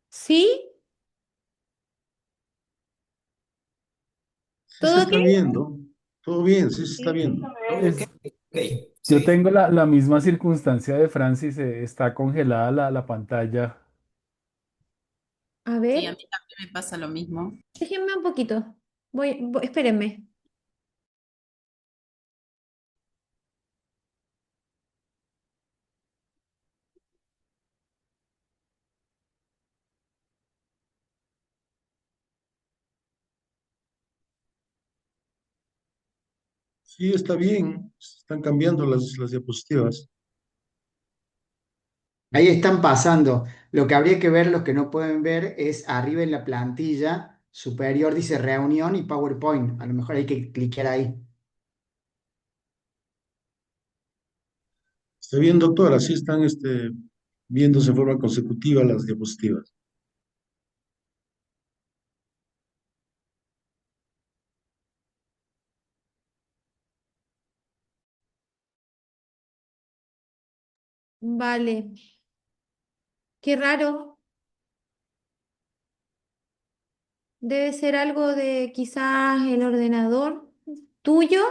¿Sí? Sí se ¿Todo está bien? viendo. Todo bien, sí se está viendo. Es- Ok, yo sí. tengo la misma circunstancia de Francis, está congelada la pantalla. A Sí, a ver, mí también me pasa lo mismo. déjenme un poquito. Espérenme. Sí, está bien. Están cambiando las diapositivas. Ahí están pasando. Lo que habría que ver, los que no pueden ver, es arriba en la plantilla superior dice reunión y PowerPoint. A lo mejor hay que clicar ahí. Está bien, doctora, sí están viéndose en forma consecutiva las diapositivas. Vale. Qué raro. Debe ser algo de quizás el ordenador tuyo.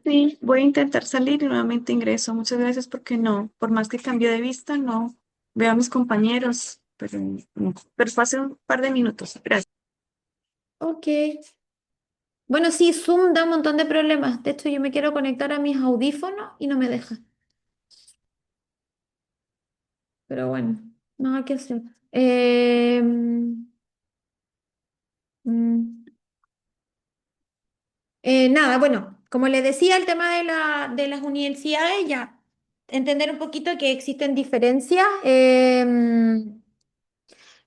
Sí, voy a intentar salir y nuevamente ingreso. Muchas gracias porque no, por más que cambie de vista, no veo a mis compañeros, pero, no. Pero fue hace un par de minutos. Gracias. Ok. Bueno, sí, Zoom da un montón de problemas. De hecho, yo me quiero conectar a mis audífonos y no me deja. Pero bueno, nada que hacer. Mm, Nada, bueno, como les decía, el tema de las universidades, ya entender un poquito que existen diferencias.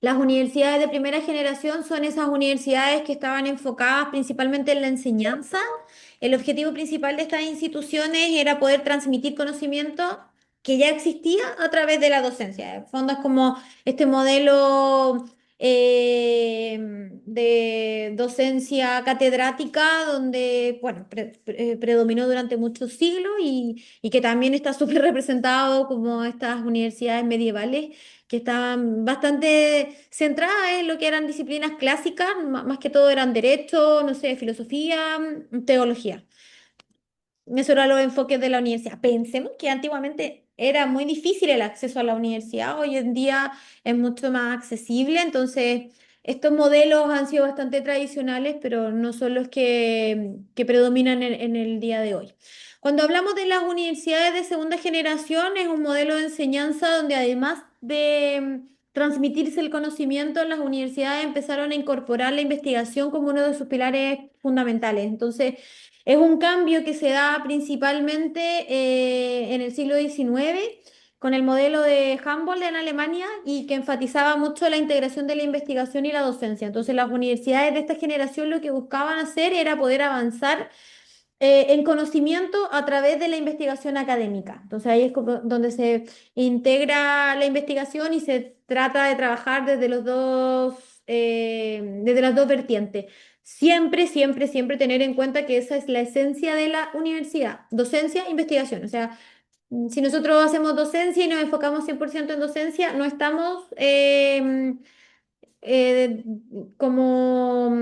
Las universidades de primera generación son esas universidades que estaban enfocadas principalmente en la enseñanza. El objetivo principal de estas instituciones era poder transmitir conocimiento que ya existía a través de la docencia. En fondo es como este modelo de docencia catedrática donde, bueno, predominó durante muchos siglos y que también está súper representado como estas universidades medievales que estaban bastante centradas en lo que eran disciplinas clásicas, más que todo eran derecho, no sé, filosofía, teología. Eso eran los enfoques de la universidad. Pensemos que antiguamente era muy difícil el acceso a la universidad, hoy en día es mucho más accesible, entonces estos modelos han sido bastante tradicionales, pero no son los que predominan en el día de hoy. Cuando hablamos de las universidades de segunda generación, es un modelo de enseñanza donde además transmitirse el conocimiento, las universidades empezaron a incorporar la investigación como uno de sus pilares fundamentales. Entonces, es un cambio que se da principalmente en el siglo XIX con el modelo de Humboldt en Alemania y que enfatizaba mucho la integración de la investigación y la docencia. Entonces, las universidades de esta generación lo que buscaban hacer era poder avanzar en conocimiento a través de la investigación académica. Entonces, ahí es como donde se integra la investigación y se trata de trabajar desde las dos vertientes. Siempre, siempre, siempre tener en cuenta que esa es la esencia de la universidad, docencia, investigación. O sea, si nosotros hacemos docencia y nos enfocamos 100% en docencia, no estamos eh, como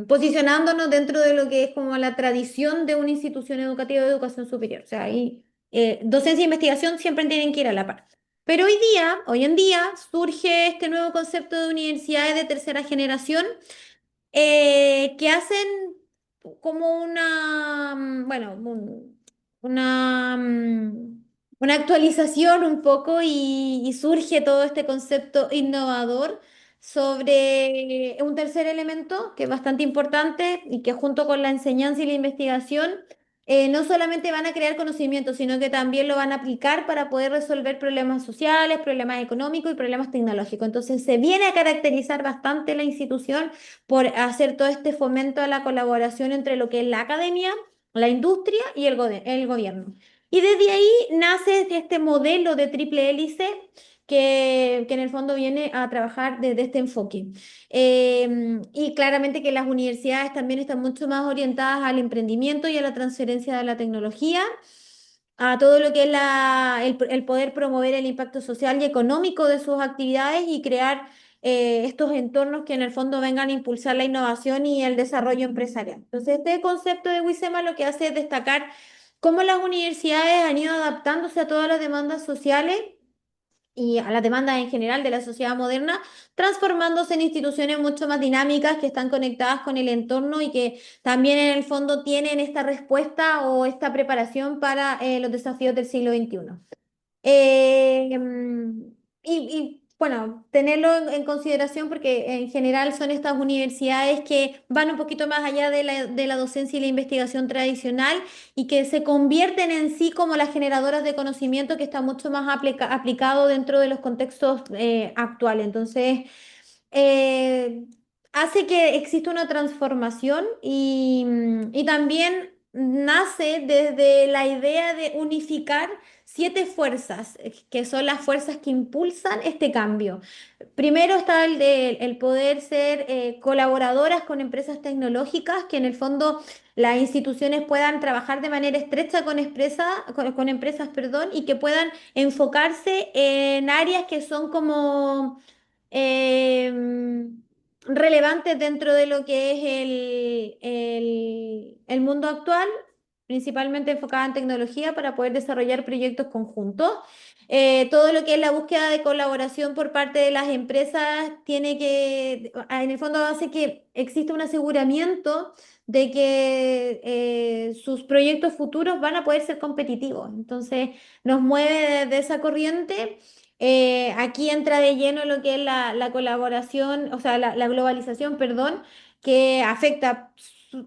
posicionándonos dentro de lo que es como la tradición de una institución educativa de educación superior. O sea, ahí docencia e investigación siempre tienen que ir a la par. Pero hoy en día, surge este nuevo concepto de universidades de tercera generación que hacen como bueno, una actualización un poco y surge todo este concepto innovador sobre un tercer elemento que es bastante importante y que junto con la enseñanza y la investigación no solamente van a crear conocimiento, sino que también lo van a aplicar para poder resolver problemas sociales, problemas económicos y problemas tecnológicos. Entonces se viene a caracterizar bastante la institución por hacer todo este fomento a la colaboración entre lo que es la academia, la industria y el gobierno. Y desde ahí nace este modelo de triple hélice que en el fondo viene a trabajar desde este enfoque. Y claramente que las universidades también están mucho más orientadas al emprendimiento y a la transferencia de la tecnología, a todo lo que es el poder promover el impacto social y económico de sus actividades y crear estos entornos que en el fondo vengan a impulsar la innovación y el desarrollo empresarial. Entonces, este concepto de Wisema lo que hace es destacar cómo las universidades han ido adaptándose a todas las demandas sociales y a las demandas en general de la sociedad moderna, transformándose en instituciones mucho más dinámicas que están conectadas con el entorno y que también en el fondo tienen esta respuesta o esta preparación para los desafíos del siglo XXI. Bueno, tenerlo en consideración porque en general son estas universidades que van un poquito más allá de la docencia y la investigación tradicional y que se convierten en sí como las generadoras de conocimiento que está mucho más aplicado dentro de los contextos actuales. Entonces, eh, hace que exista una transformación y también nace desde la idea de unificar 7 fuerzas, que son las fuerzas que impulsan este cambio. Primero está el poder ser colaboradoras con empresas tecnológicas, que en el fondo las instituciones puedan trabajar de manera estrecha con empresas, perdón, y que puedan enfocarse en áreas que son como relevantes dentro de lo que es el mundo actual, principalmente enfocada en tecnología para poder desarrollar proyectos conjuntos. Todo lo que es la búsqueda de colaboración por parte de las empresas tiene que, en el fondo hace que exista un aseguramiento de que sus proyectos futuros van a poder ser competitivos. Entonces, nos mueve desde esa corriente. Aquí entra de lleno lo que es la colaboración, o sea, la globalización, perdón, que afecta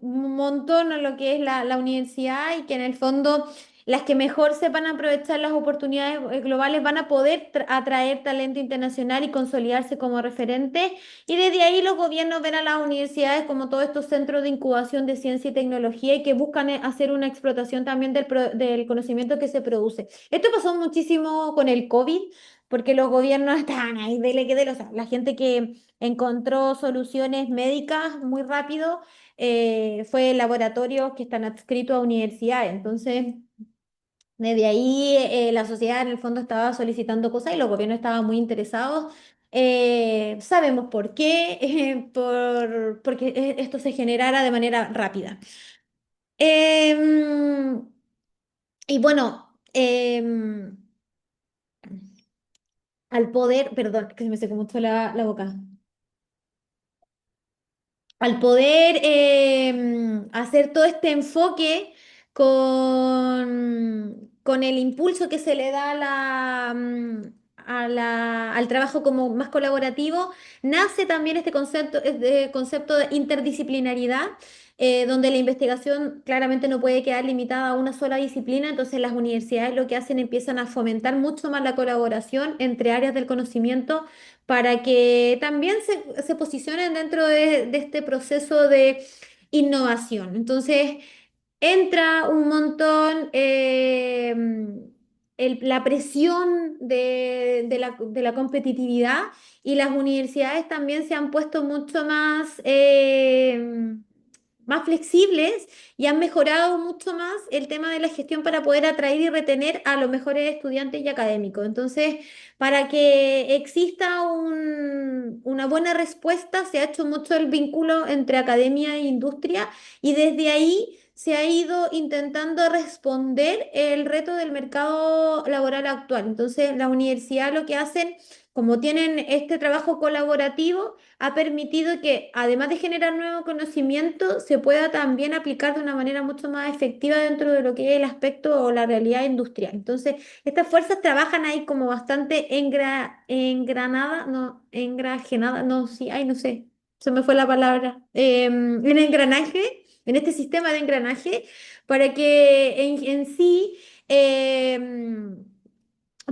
un montón a lo que es la universidad y que en el fondo las que mejor sepan aprovechar las oportunidades globales van a poder atraer talento internacional y consolidarse como referentes. Y desde ahí los gobiernos ven a las universidades como todos estos centros de incubación de ciencia y tecnología y que buscan hacer una explotación también del conocimiento que se produce. Esto pasó muchísimo con el COVID porque los gobiernos estaban ahí, dele que dele, o sea, la gente que encontró soluciones médicas muy rápido fue laboratorios que están adscritos a universidades. Entonces, desde ahí la sociedad en el fondo estaba solicitando cosas y los gobiernos estaban muy interesados. Sabemos por qué, porque esto se generara de manera rápida. Em, y bueno, al poder, perdón, que se me secó mucho la boca. Al poder hacer todo este enfoque con el impulso que se le da a al trabajo como más colaborativo, nace también este concepto de interdisciplinaridad, donde la investigación claramente no puede quedar limitada a una sola disciplina, entonces las universidades lo que hacen empiezan a fomentar mucho más la colaboración entre áreas del conocimiento para que también se posicionen dentro de este proceso de innovación. Entonces, entra un montón la presión de la competitividad y las universidades también se han puesto mucho más flexibles y han mejorado mucho más el tema de la gestión para poder atraer y retener a los mejores estudiantes y académicos. Entonces, para que exista una buena respuesta, se ha hecho mucho el vínculo entre academia e industria y desde ahí se ha ido intentando responder el reto del mercado laboral actual. Entonces, la universidad lo que hacen, como tienen este trabajo colaborativo, ha permitido que, además de generar nuevo conocimiento, se pueda también aplicar de una manera mucho más efectiva dentro de lo que es el aspecto o la realidad industrial. Entonces, estas fuerzas trabajan ahí como bastante engranada, no, engrajenada, no, sí, ay, no sé, se me fue la palabra, en engranaje, en este sistema de engranaje, para que en sí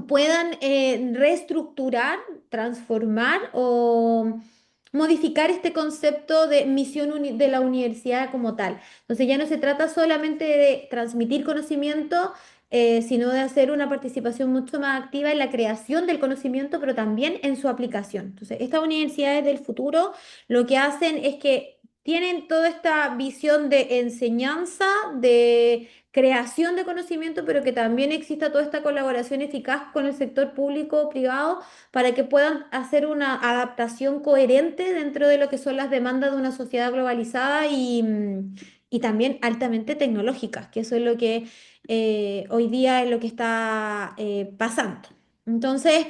puedan reestructurar, transformar o modificar este concepto de misión de la universidad como tal. Entonces ya no se trata solamente de transmitir conocimiento, sino de hacer una participación mucho más activa en la creación del conocimiento, pero también en su aplicación. Entonces, estas universidades del futuro lo que hacen es que tienen toda esta visión de enseñanza, de creación de conocimiento, pero que también exista toda esta colaboración eficaz con el sector público o privado para que puedan hacer una adaptación coherente dentro de lo que son las demandas de una sociedad globalizada y también altamente tecnológica, que eso es lo que hoy día es lo que está pasando. Entonces,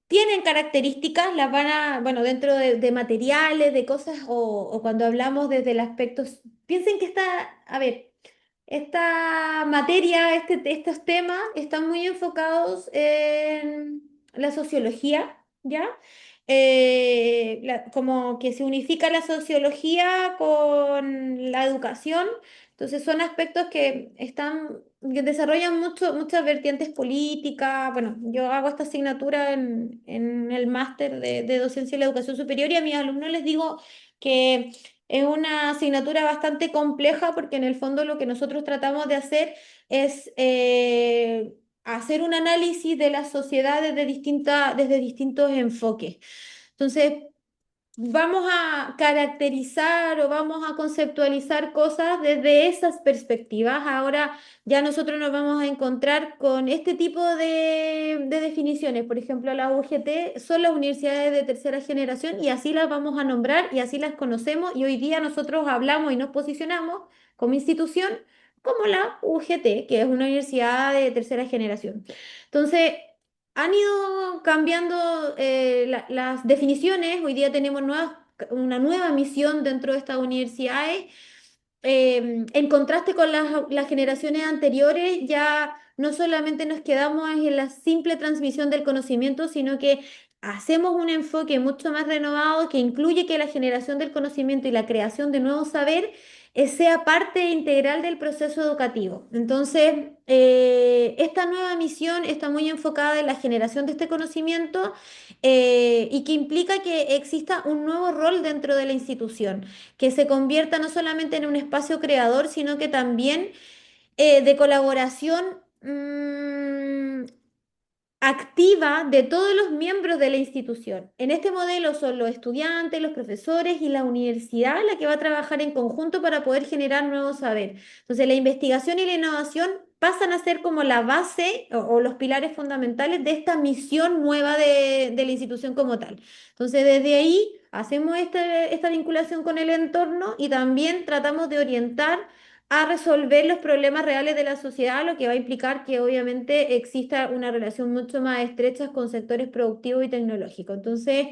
tienen características, las van a, bueno, dentro de materiales, de cosas, o cuando hablamos desde el aspecto, piensen que está, a ver, esta materia, estos temas están muy enfocados en la sociología, ¿ya? Como que se unifica la sociología con la educación, entonces son aspectos que desarrollan muchas vertientes políticas. Bueno, yo hago esta asignatura en el máster de docencia y la educación superior y a mis alumnos les digo que es una asignatura bastante compleja porque en el fondo lo que nosotros tratamos de hacer es hacer un análisis de la sociedad desde distintos enfoques. Entonces, vamos a caracterizar o vamos a conceptualizar cosas desde esas perspectivas. Ahora ya nosotros nos vamos a encontrar con este tipo de definiciones. Por ejemplo, la UGT son las universidades de tercera generación y así las vamos a nombrar y así las conocemos y hoy día nosotros hablamos y nos posicionamos como institución como la UGT, que es una universidad de tercera generación. Entonces, han ido cambiando las definiciones. Hoy día tenemos una nueva misión dentro de estas universidades. En contraste con las generaciones anteriores, ya no solamente nos quedamos en la simple transmisión del conocimiento, sino que hacemos un enfoque mucho más renovado que incluye que la generación del conocimiento y la creación de nuevo saber sea parte integral del proceso educativo. Entonces, esta nueva misión está muy enfocada en la generación de este conocimiento y que implica que exista un nuevo rol dentro de la institución, que se convierta no solamente en un espacio creador, sino que también de colaboración activa de todos los miembros de la institución. En este modelo son los estudiantes, los profesores y la universidad la que va a trabajar en conjunto para poder generar nuevo saber. Entonces, la investigación y la innovación pasan a ser como la base o los pilares fundamentales de esta misión nueva de la institución como tal. Entonces, desde ahí hacemos esta vinculación con el entorno y también tratamos de orientar a resolver los problemas reales de la sociedad, lo que va a implicar que obviamente exista una relación mucho más estrecha con sectores productivos y tecnológicos. Entonces,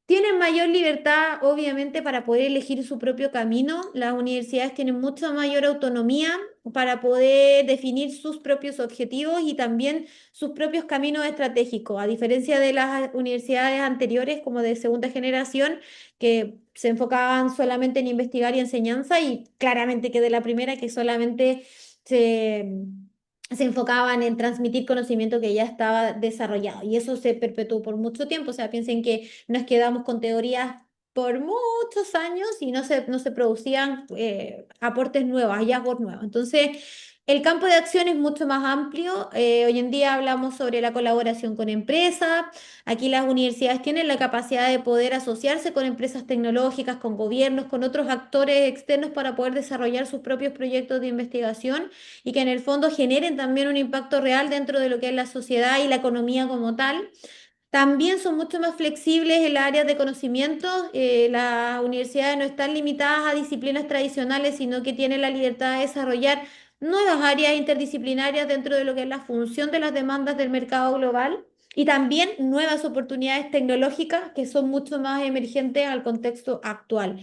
Tienen mayor libertad, obviamente, para poder elegir su propio camino. Las universidades tienen mucha mayor autonomía para poder definir sus propios objetivos y también sus propios caminos estratégicos, a diferencia de las universidades anteriores, como de segunda generación, que se enfocaban solamente en investigar y enseñanza, y claramente que de la primera, que solamente se se enfocaban en transmitir conocimiento que ya estaba desarrollado. Y eso se perpetuó por mucho tiempo. O sea, piensen que nos quedamos con teorías por muchos años y no se producían aportes nuevos, hallazgos nuevos. Entonces, el campo de acción es mucho más amplio. Hoy en día hablamos sobre la colaboración con empresas. Aquí las universidades tienen la capacidad de poder asociarse con empresas tecnológicas, con gobiernos, con otros actores externos para poder desarrollar sus propios proyectos de investigación y que en el fondo generen también un impacto real dentro de lo que es la sociedad y la economía como tal. También son mucho más flexibles en las áreas de conocimiento. Las universidades no están limitadas a disciplinas tradicionales, sino que tienen la libertad de desarrollar nuevas áreas interdisciplinarias dentro de lo que es la función de las demandas del mercado global y también nuevas oportunidades tecnológicas que son mucho más emergentes al contexto actual.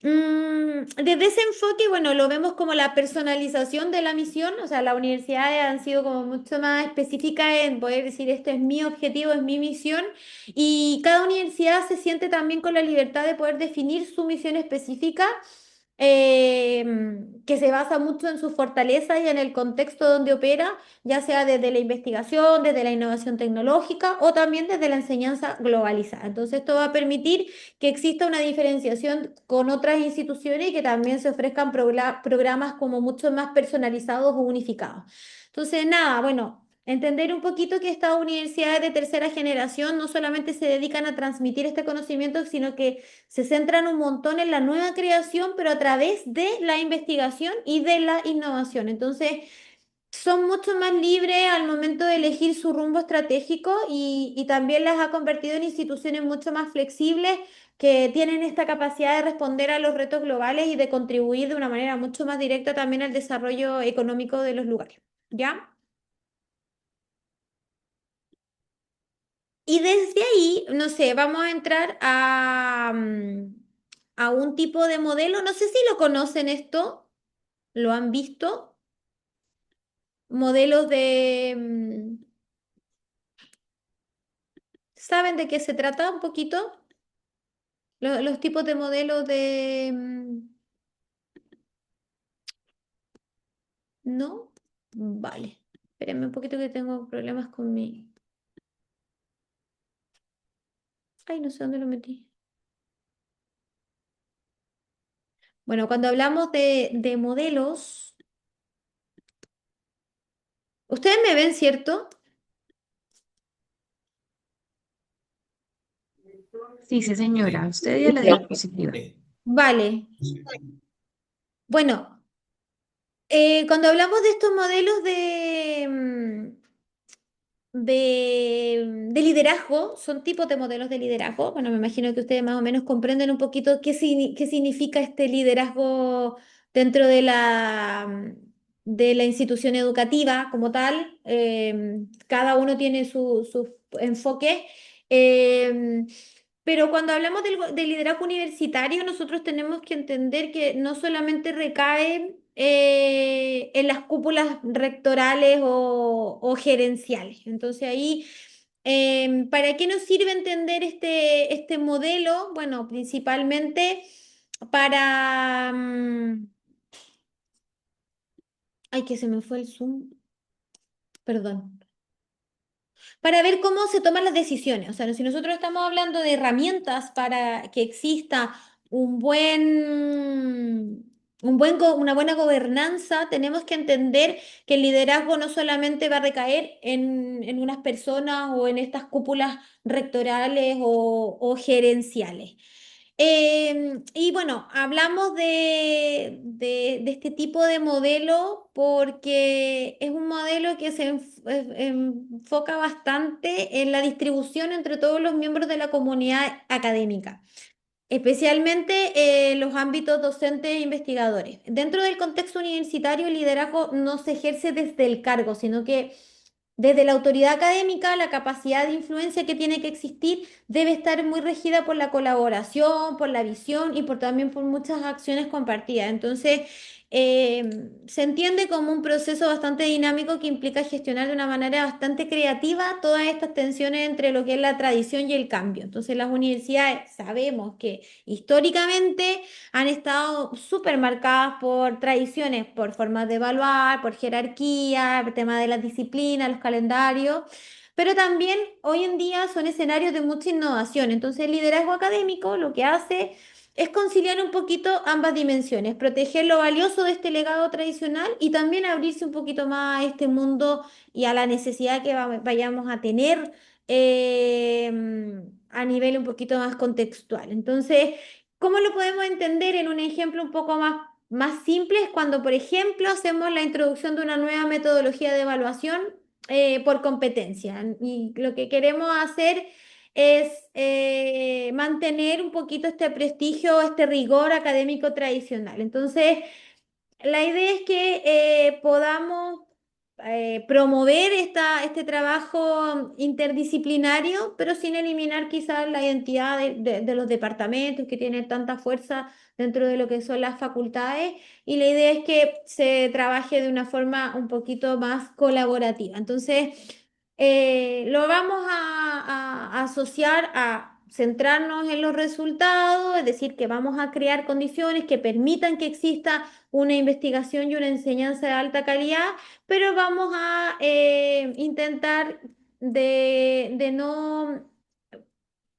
Desde ese enfoque, bueno, lo vemos como la personalización de la misión, o sea, las universidades han sido como mucho más específicas en poder decir, este es mi objetivo, es mi misión, y cada universidad se siente también con la libertad de poder definir su misión específica, que se basa mucho en sus fortalezas y en el contexto donde opera, ya sea desde la investigación, desde la innovación tecnológica o también desde la enseñanza globalizada. Entonces, esto va a permitir que exista una diferenciación con otras instituciones y que también se ofrezcan programas como mucho más personalizados o unificados. Entonces, nada, bueno, entender un poquito que estas universidades de tercera generación no solamente se dedican a transmitir este conocimiento, sino que se centran un montón en la nueva creación, pero a través de la investigación y de la innovación. Entonces, son mucho más libres al momento de elegir su rumbo estratégico y también las ha convertido en instituciones mucho más flexibles que tienen esta capacidad de responder a los retos globales y de contribuir de una manera mucho más directa también al desarrollo económico de los lugares. ¿Ya? Y desde ahí, no sé, vamos a entrar a un tipo de modelo, no sé si lo conocen esto, lo han visto, modelos de, ¿saben de qué se trata un poquito? Los tipos de modelos de... ¿No? Vale. Espérenme un poquito que tengo problemas con mi... Ay, no sé dónde lo metí. Bueno, cuando hablamos de modelos, ustedes me ven, ¿cierto? Sí, sí, señora. Usted y a la diapositiva. Vale. Bueno, cuando hablamos de estos modelos de liderazgo, son tipos de modelos de liderazgo. Bueno, me imagino que ustedes más o menos comprenden un poquito qué significa este liderazgo dentro de la institución educativa como tal. Cada uno tiene su enfoque. Em, pero cuando hablamos del liderazgo universitario, nosotros tenemos que entender que no solamente recae en las cúpulas rectorales o gerenciales. Entonces ahí, ¿para qué nos sirve entender este modelo? Bueno, principalmente para... ay, que se me fue el Zoom, perdón. Para ver cómo se toman las decisiones. O sea, si nosotros estamos hablando de herramientas para que exista un una buena gobernanza, tenemos que entender que el liderazgo no solamente va a recaer en unas personas o en estas cúpulas rectorales o gerenciales. Y bueno, hablamos de este tipo de modelo porque es un modelo que enfoca bastante en la distribución entre todos los miembros de la comunidad académica, especialmente los ámbitos docentes e investigadores. Dentro del contexto universitario, el liderazgo no se ejerce desde el cargo, sino que Desde la autoridad académica, la capacidad de influencia que tiene que existir debe estar muy regida por la colaboración, por la visión y también por muchas acciones compartidas. Entonces, se entiende como un proceso bastante dinámico que implica gestionar de una manera bastante creativa todas estas tensiones entre lo que es la tradición y el cambio. Entonces, las universidades sabemos que históricamente han estado súper marcadas por tradiciones, por formas de evaluar, por jerarquía, el tema de las disciplinas, los calendarios, pero también hoy en día son escenarios de mucha innovación. Entonces, el liderazgo académico lo que hace es conciliar un poquito ambas dimensiones, proteger lo valioso de este legado tradicional y también abrirse un poquito más a este mundo y a la necesidad que vayamos a tener a nivel un poquito más contextual. Entonces, ¿cómo lo podemos entender en un ejemplo un poco más simple? Es cuando, por ejemplo, hacemos la introducción de una nueva metodología de evaluación por competencia. Y lo que queremos hacer es mantener un poquito este prestigio, este rigor académico tradicional. Entonces, la idea es que podamos promover este trabajo interdisciplinario, pero sin eliminar quizás la identidad de los departamentos que tienen tanta fuerza dentro de lo que son las facultades. Y la idea es que se trabaje de una forma un poquito más colaborativa. Entonces, lo vamos a asociar a centrarnos en los resultados, es decir, que vamos a crear condiciones que permitan que exista una investigación y una enseñanza de alta calidad, pero vamos a intentar de no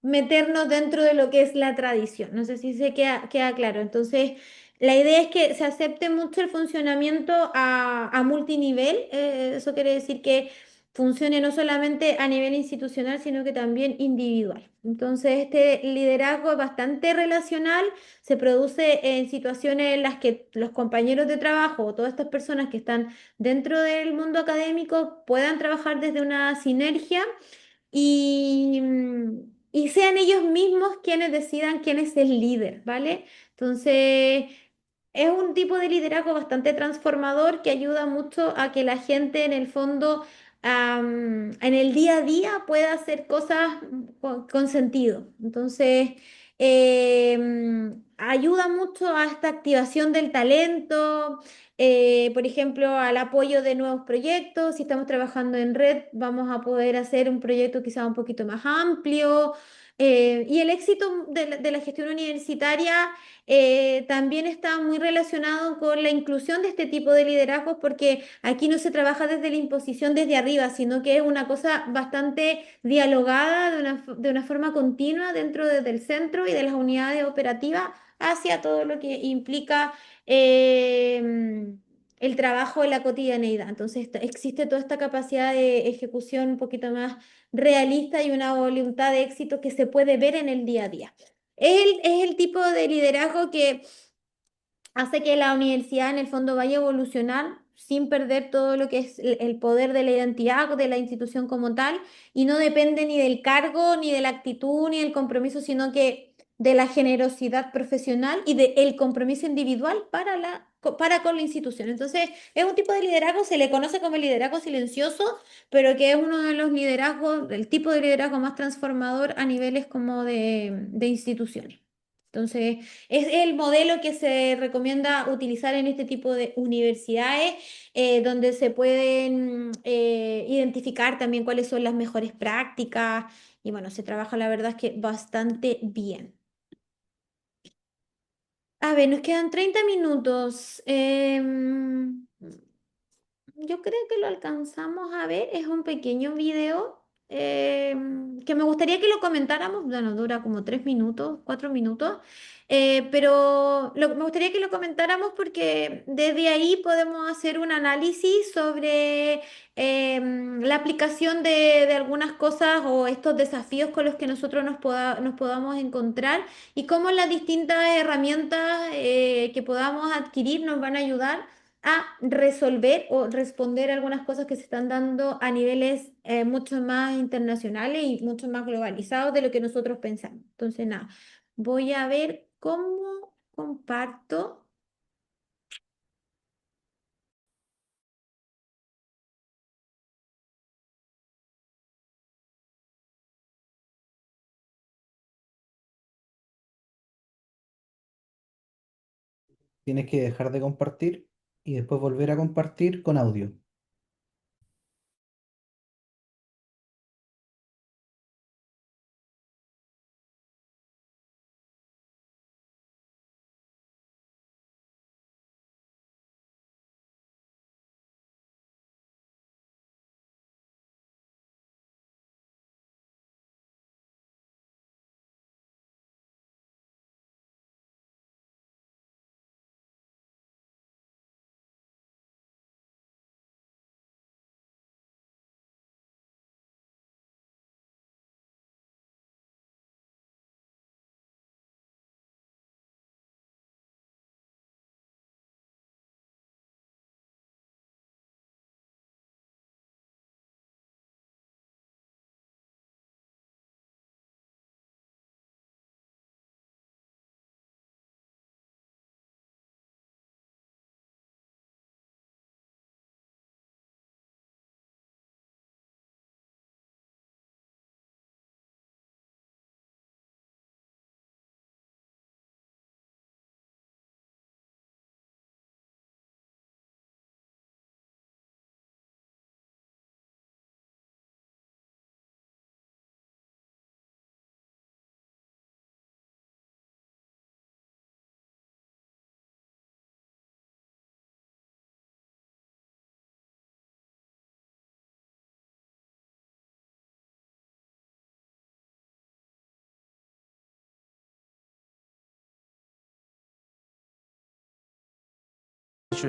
meternos dentro de lo que es la tradición. No sé si se queda claro. Entonces, la idea es que se acepte mucho el funcionamiento a multinivel. Eso quiere decir que funcione no solamente a nivel institucional, sino que también individual. Entonces, este liderazgo es bastante relacional, se produce en situaciones en las que los compañeros de trabajo o todas estas personas que están dentro del mundo académico puedan trabajar desde una sinergia y, y sean ellos mismos quienes decidan quién es el líder, ¿vale? Entonces, es un tipo de liderazgo bastante transformador que ayuda mucho a que la gente en el fondo, en el día a día pueda hacer cosas con sentido. Entonces, ayuda mucho a esta activación del talento, por ejemplo, al apoyo de nuevos proyectos. Si estamos trabajando en red, vamos a poder hacer un proyecto quizá un poquito más amplio. Y el éxito de la gestión universitaria también está muy relacionado con la inclusión de este tipo de liderazgos, porque aquí no se trabaja desde la imposición desde arriba, sino que es una cosa bastante dialogada de una forma continua dentro del centro y de las unidades operativas hacia todo lo que implica el trabajo en la cotidianeidad. Entonces, existe toda esta capacidad de ejecución un poquito más realista y una voluntad de éxito que se puede ver en el día a día. Es el tipo de liderazgo que hace que la universidad en el fondo vaya a evolucionar sin perder todo lo que es el poder de la identidad de la institución como tal, y no depende ni del cargo, ni de la actitud, ni del compromiso, sino que de la generosidad profesional y del compromiso individual para con la institución. Entonces, es un tipo de liderazgo, se le conoce como liderazgo silencioso, pero que es uno de los liderazgos, el tipo de liderazgo más transformador a niveles como de instituciones. Entonces, es el modelo que se recomienda utilizar en este tipo de universidades, donde se pueden identificar también cuáles son las mejores prácticas y bueno, se trabaja la verdad es que bastante bien. A ver, nos quedan 30 minutos. Yo creo que lo alcanzamos a ver. Es un pequeño video que me gustaría que lo comentáramos. Bueno, dura como 3 minutos, 4 minutos. Pero me gustaría que lo comentáramos porque desde ahí podemos hacer un análisis sobre la aplicación de algunas cosas o estos desafíos con los que nosotros nos podamos encontrar y cómo las distintas herramientas que podamos adquirir nos van a ayudar a resolver o responder algunas cosas que se están dando a niveles mucho más internacionales y mucho más globalizados de lo que nosotros pensamos. Entonces, nada, voy a ver cómo comparto. tienes que dejar de compartir y después volver a compartir con audio.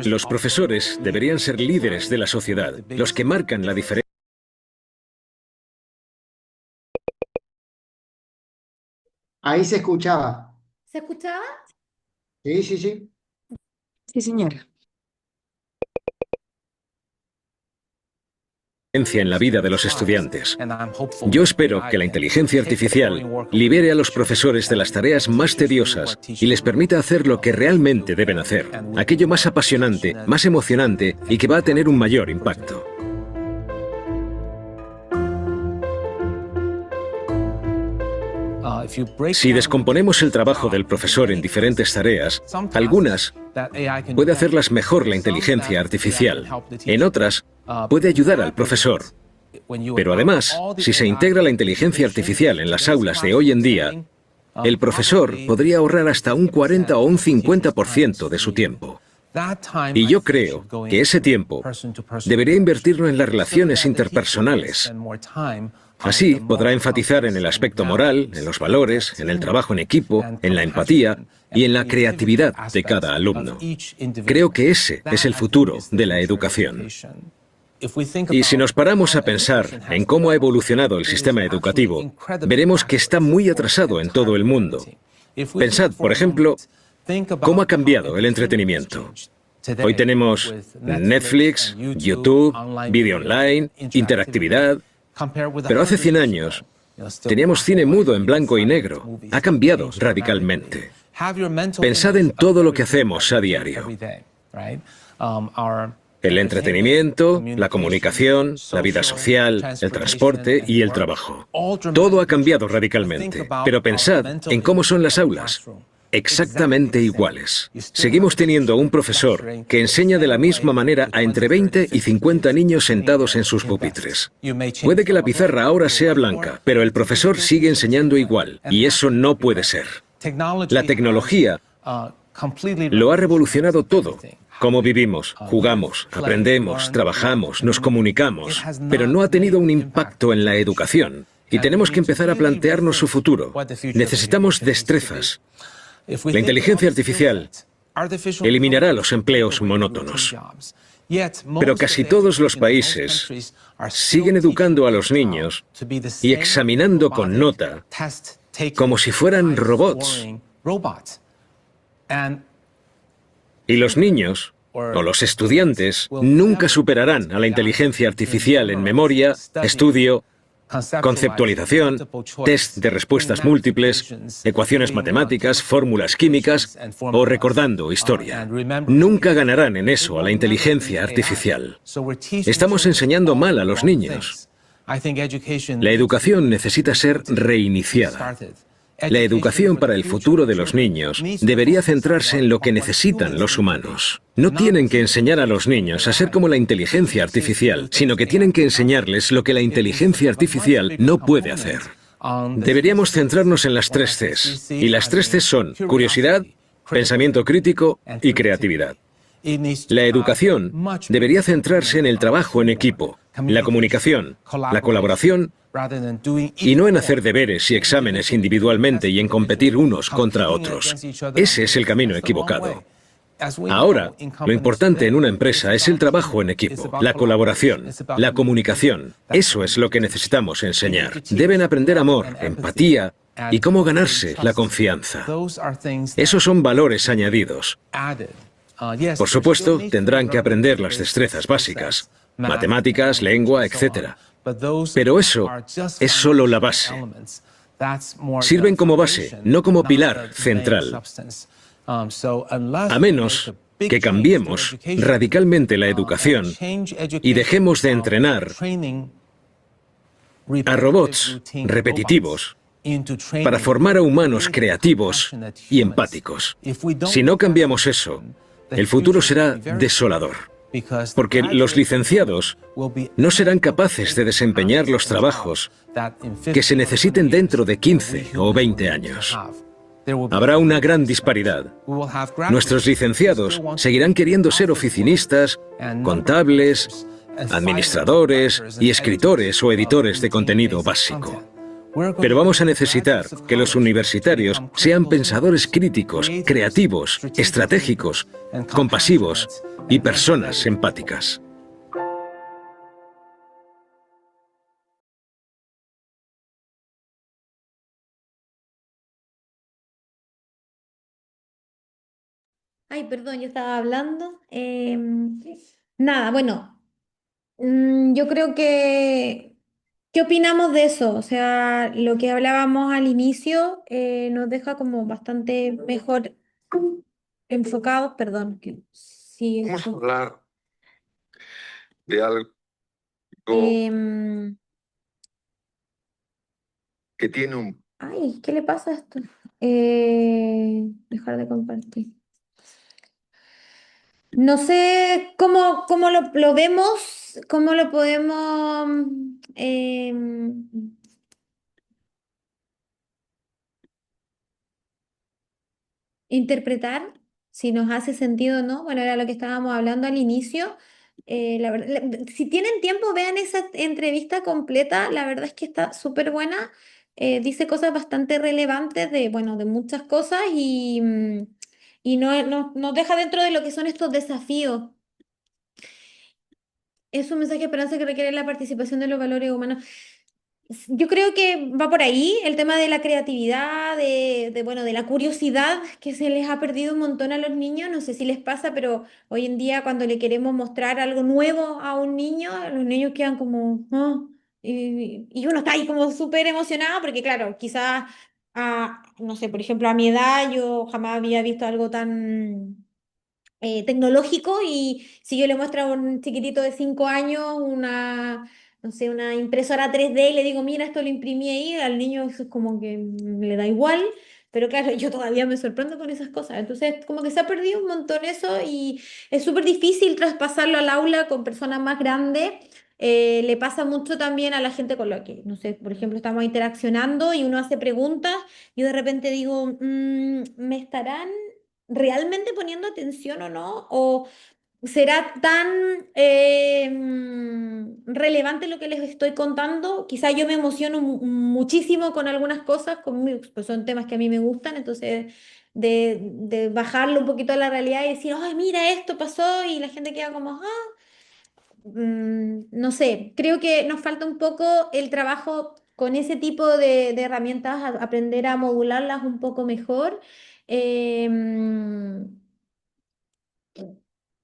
Los profesores deberían ser líderes de la sociedad, los que marcan la diferencia. Ahí se escuchaba. ¿Se escuchaba? Sí, sí, sí. Sí, señora. En la vida de los estudiantes. Yo espero que la inteligencia artificial libere a los profesores de las tareas más tediosas y les permita hacer lo que realmente deben hacer, aquello más apasionante, más emocionante y que va a tener un mayor impacto. Si descomponemos el trabajo del profesor en diferentes tareas, algunas puede hacerlas mejor la inteligencia artificial, en otras puede ayudar al profesor. Pero además, si se integra la inteligencia artificial en las aulas de hoy en día, el profesor podría ahorrar hasta un 40 o un 50% de su tiempo. Y yo creo que ese tiempo debería invertirlo en las relaciones interpersonales. Así podrá enfatizar en el aspecto moral, en los valores, en el trabajo en equipo, en la empatía y en la creatividad de cada alumno. Creo que ese es el futuro de la educación. Y si nos paramos a pensar en cómo ha evolucionado el sistema educativo, veremos que está muy atrasado en todo el mundo. Pensad, por ejemplo, cómo ha cambiado el entretenimiento. Hoy tenemos Netflix, YouTube, vídeo online, interactividad. Pero hace 100 años teníamos cine mudo en blanco y negro. Ha cambiado radicalmente. Pensad en todo lo que hacemos a diario. El entretenimiento, la comunicación, la vida social, el transporte y el trabajo. Todo ha cambiado radicalmente. Pero pensad en cómo son las aulas. Exactamente iguales. Seguimos teniendo un profesor que enseña de la misma manera a entre 20 y 50 niños sentados en sus pupitres. Puede que la pizarra ahora sea blanca, pero el profesor sigue enseñando igual, y eso no puede ser. La tecnología lo ha revolucionado todo. Cómo vivimos, jugamos, aprendemos, trabajamos, nos comunicamos, pero no ha tenido un impacto en la educación. Y tenemos que empezar a plantearnos su futuro. Necesitamos destrezas. La inteligencia artificial eliminará los empleos monótonos. Pero casi todos los países siguen educando a los niños y examinando con nota como si fueran robots. Y los niños, o los estudiantes, nunca superarán a la inteligencia artificial en memoria, estudio, conceptualización, test de respuestas múltiples, ecuaciones matemáticas, fórmulas químicas o recordando historia. Nunca ganarán en eso a la inteligencia artificial. Estamos enseñando mal a los niños. La educación necesita ser reiniciada. La educación para el futuro de los niños debería centrarse en lo que necesitan los humanos. No tienen que enseñar a los niños a ser como la inteligencia artificial, sino que tienen que enseñarles lo que la inteligencia artificial no puede hacer. Deberíamos centrarnos en las 3 Cs. Y las 3 Cs son curiosidad, pensamiento crítico y creatividad. La educación debería centrarse en el trabajo en equipo, la comunicación, la colaboración y no en hacer deberes y exámenes individualmente y en competir unos contra otros. Ese es el camino equivocado. Ahora, lo importante en una empresa es el trabajo en equipo, la colaboración, la comunicación. Eso es lo que necesitamos enseñar. Deben aprender amor, empatía y cómo ganarse la confianza. Esos son valores añadidos. Por supuesto, tendrán que aprender las destrezas básicas, matemáticas, lengua, etc. Pero eso es solo la base. Sirven como base, no como pilar central. A menos que cambiemos radicalmente la educación y dejemos de entrenar a robots repetitivos para formar a humanos creativos y empáticos. Si no cambiamos eso, el futuro será desolador. Porque los licenciados no serán capaces de desempeñar los trabajos que se necesiten dentro de 15 o 20 años. Habrá una gran disparidad. Nuestros licenciados seguirán queriendo ser oficinistas, contables, administradores y escritores o editores de contenido básico. Pero vamos a necesitar que los universitarios sean pensadores críticos, creativos, estratégicos, compasivos y personas empáticas. Ay, perdón, yo estaba hablando. Nada, bueno, yo creo que, ¿qué opinamos de eso? O sea, lo que hablábamos al inicio nos deja como bastante mejor enfocados, perdón, que sí. Vamos a hablar de algo Em, que tiene un... Ay, ¿qué le pasa a esto? Dejar de compartir. No sé cómo lo vemos, cómo lo podemos interpretar, si nos hace sentido o no. Bueno, era lo que estábamos hablando al inicio. Si tienen tiempo, vean esa entrevista completa. La verdad es que está súper buena. Dice cosas bastante relevantes de, bueno, de muchas cosas y nos deja dentro de lo que son estos desafíos. Es un mensaje de esperanza que requiere la participación de los valores humanos. Yo creo que va por ahí el tema de la creatividad, bueno, de la curiosidad que se les ha perdido un montón a los niños. No sé si les pasa, pero hoy en día cuando le queremos mostrar algo nuevo a un niño, los niños quedan como, "Ah", y uno está ahí como súper emocionado porque claro, quizás, no sé, por ejemplo, a mi edad yo jamás había visto algo tan tecnológico y si yo le muestro a un chiquitito de 5 años una, no sé, una impresora 3D y le digo, mira, esto lo imprimí ahí, al niño eso es como que le da igual, pero claro, yo todavía me sorprendo con esas cosas. Entonces, como que se ha perdido un montón eso y es súper difícil traspasarlo al aula con personas más grandes. Le pasa mucho también a la gente con la que, no sé, por ejemplo, estamos interaccionando y uno hace preguntas, yo de repente digo, ¿me estarán realmente poniendo atención o no? ¿O será tan relevante lo que les estoy contando? Quizá yo me emociono muchísimo con algunas cosas, pues son temas que a mí me gustan, entonces de bajarlo un poquito a la realidad y decir, ay, mira, esto pasó y la gente queda como, no sé, creo que nos falta un poco el trabajo con ese tipo de herramientas, aprender a modularlas un poco mejor. Em,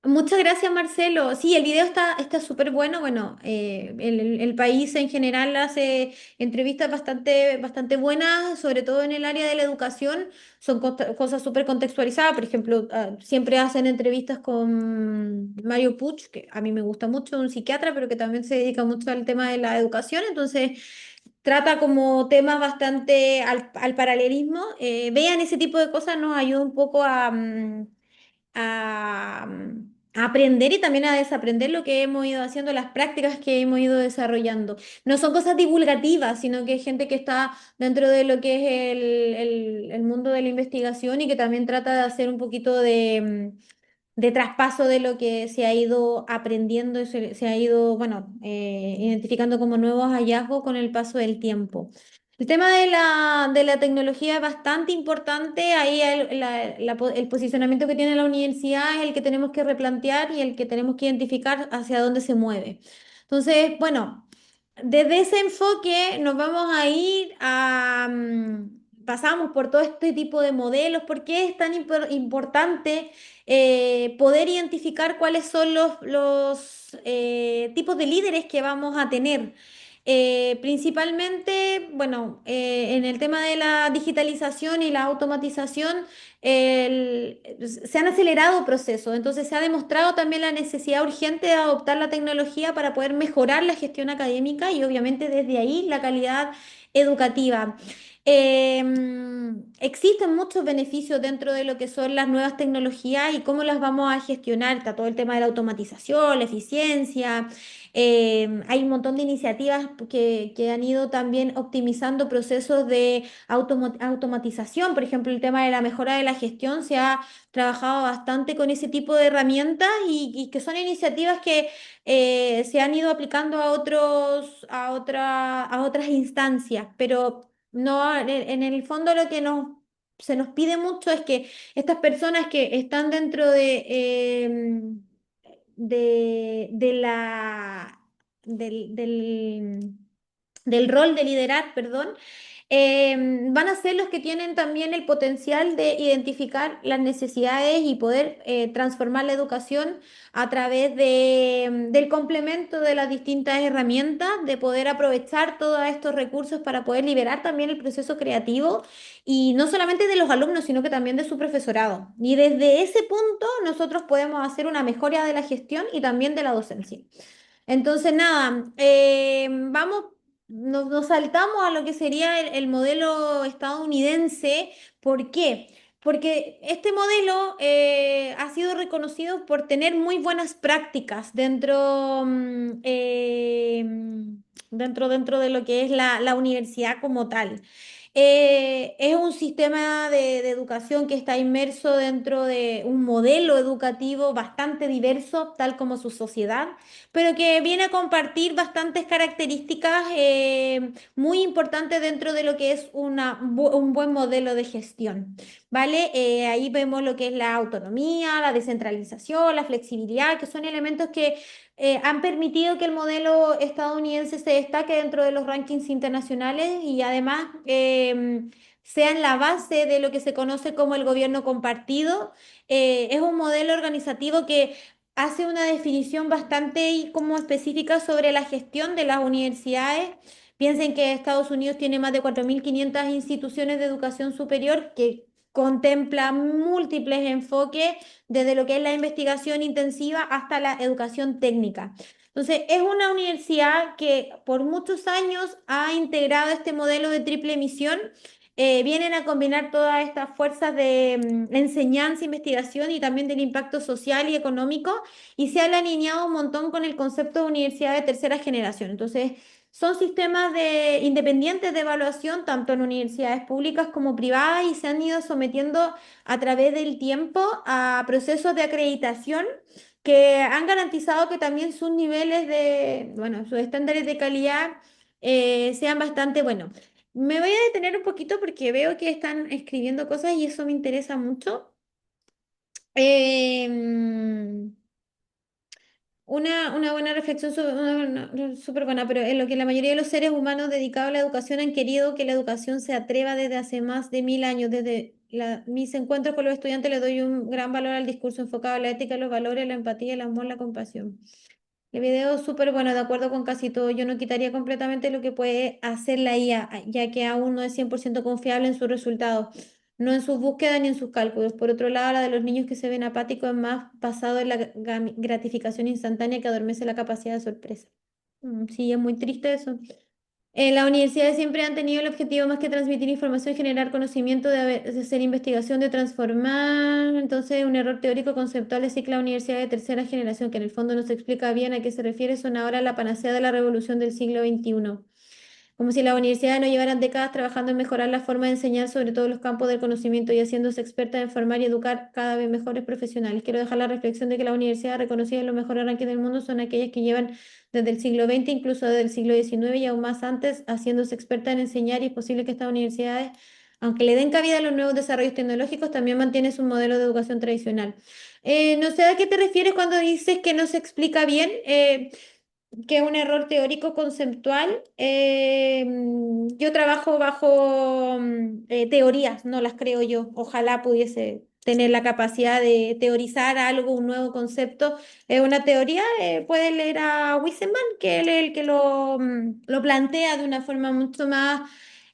Muchas gracias, Marcelo. Sí, el video está súper bueno. Bueno, el país en general hace entrevistas bastante buenas, sobre todo en el área de la educación. Son cosas súper contextualizadas. Por ejemplo, siempre hacen entrevistas con Mario Puig, que a mí me gusta mucho, un psiquiatra, pero que también se dedica mucho al tema de la educación. Entonces, trata como temas bastante al paralelismo. Vean ese tipo de cosas, nos ayuda un poco a aprender y también a desaprender lo que hemos ido haciendo, las prácticas que hemos ido desarrollando. No son cosas divulgativas, sino que es gente que está dentro de lo que es el mundo de la investigación y que también trata de hacer un poquito de traspaso de lo que se ha ido aprendiendo, y se ha ido, bueno, identificando como nuevos hallazgos con el paso del tiempo. El tema de la tecnología es bastante importante, ahí el posicionamiento que tiene la universidad es el que tenemos que replantear y el que tenemos que identificar hacia dónde se mueve. Entonces, bueno, desde ese enfoque nos vamos a ir pasamos por todo este tipo de modelos, ¿por qué es tan importante poder identificar cuáles son los tipos de líderes que vamos a tener? Principalmente, bueno, en el tema de la digitalización y la automatización, se han acelerado procesos, entonces se ha demostrado también la necesidad urgente de adoptar la tecnología para poder mejorar la gestión académica y obviamente desde ahí la calidad educativa. Existen muchos beneficios dentro de lo que son las nuevas tecnologías y cómo las vamos a gestionar. Está todo el tema de la automatización, la eficiencia. Hay un montón de iniciativas que han ido también optimizando procesos de automatización. Por ejemplo, el tema de la mejora de la gestión se ha trabajado bastante con ese tipo de herramientas y que son iniciativas que se han ido aplicando a otras instancias, pero no, en el fondo lo que se nos pide mucho es que estas personas que están dentro de del rol de liderar, perdón, van a ser los que tienen también el potencial de identificar las necesidades y poder transformar la educación a través del complemento de las distintas herramientas, de poder aprovechar todos estos recursos para poder liberar también el proceso creativo y no solamente de los alumnos, sino que también de su profesorado. Y desde ese punto nosotros podemos hacer una mejora de la gestión y también de la docencia. Entonces, nada, nos saltamos a lo que sería el modelo estadounidense. ¿Por qué? Porque este modelo ha sido reconocido por tener muy buenas prácticas dentro de lo que es la universidad como tal. Es un sistema de educación que está inmerso dentro de un modelo educativo bastante diverso, tal como su sociedad, pero que viene a compartir bastantes características muy importantes dentro de lo que es un buen modelo de gestión, ¿vale? Ahí vemos lo que es la autonomía, la descentralización, la flexibilidad, que son elementos que han permitido que el modelo estadounidense se destaque dentro de los rankings internacionales y además sean la base de lo que se conoce como el gobierno compartido. Es un modelo organizativo que hace una definición bastante y como específica sobre la gestión de las universidades. Piensen que Estados Unidos tiene más de 4.500 instituciones de educación superior que contempla múltiples enfoques desde lo que es la investigación intensiva hasta la educación técnica. Entonces, es una universidad que por muchos años ha integrado este modelo de triple emisión. Vienen a combinar todas estas fuerzas de enseñanza, investigación y también del impacto social y económico y se han alineado un montón con el concepto de universidad de tercera generación. Entonces, son sistemas independientes de evaluación, tanto en universidades públicas como privadas, y se han ido sometiendo a través del tiempo a procesos de acreditación que han garantizado que también sus niveles bueno, sus estándares de calidad sean bastante buenos. Me voy a detener un poquito porque veo que están escribiendo cosas y eso me interesa mucho. Em, una buena reflexión, súper buena, pero en lo que la mayoría de los seres humanos dedicados a la educación han querido que la educación se atreva desde hace más de 1000 años. Desde mis encuentros con los estudiantes les doy un gran valor al discurso enfocado en la ética, los valores, la empatía, el amor, la compasión. El video es súper bueno, de acuerdo con casi todo. Yo no quitaría completamente lo que puede hacer la IA, ya que aún no es 100% confiable en sus resultados, no en sus búsquedas ni en sus cálculos. Por otro lado, la de los niños que se ven apáticos es más basado en la gratificación instantánea que adormece la capacidad de sorpresa. Sí, es muy triste eso. Las universidades siempre han tenido el objetivo más que transmitir información, generar conocimiento, de hacer investigación, de transformar. Entonces, un error teórico conceptual decir que la universidad de tercera generación, que en el fondo no se explica bien a qué se refiere, son ahora la panacea de la revolución del siglo XXI. Como si las universidades no llevaran décadas trabajando en mejorar la forma de enseñar sobre todos los campos del conocimiento y haciéndose expertas en formar y educar cada vez mejores profesionales. Quiero dejar la reflexión de que las universidades reconocidas en los mejores rankings del mundo son aquellas que llevan desde el siglo XX, incluso desde el siglo XIX y aún más antes, haciéndose expertas en enseñar, y es posible que estas universidades, aunque le den cabida a los nuevos desarrollos tecnológicos, también mantienen su modelo de educación tradicional. No sé a qué te refieres cuando dices que no se explica bien. Que es un error teórico conceptual. Yo trabajo bajo teorías, no las creo yo. Ojalá pudiese tener la capacidad de teorizar algo, un nuevo concepto. Una teoría, puede leer a Wiseman, que él es el que lo plantea de una forma mucho más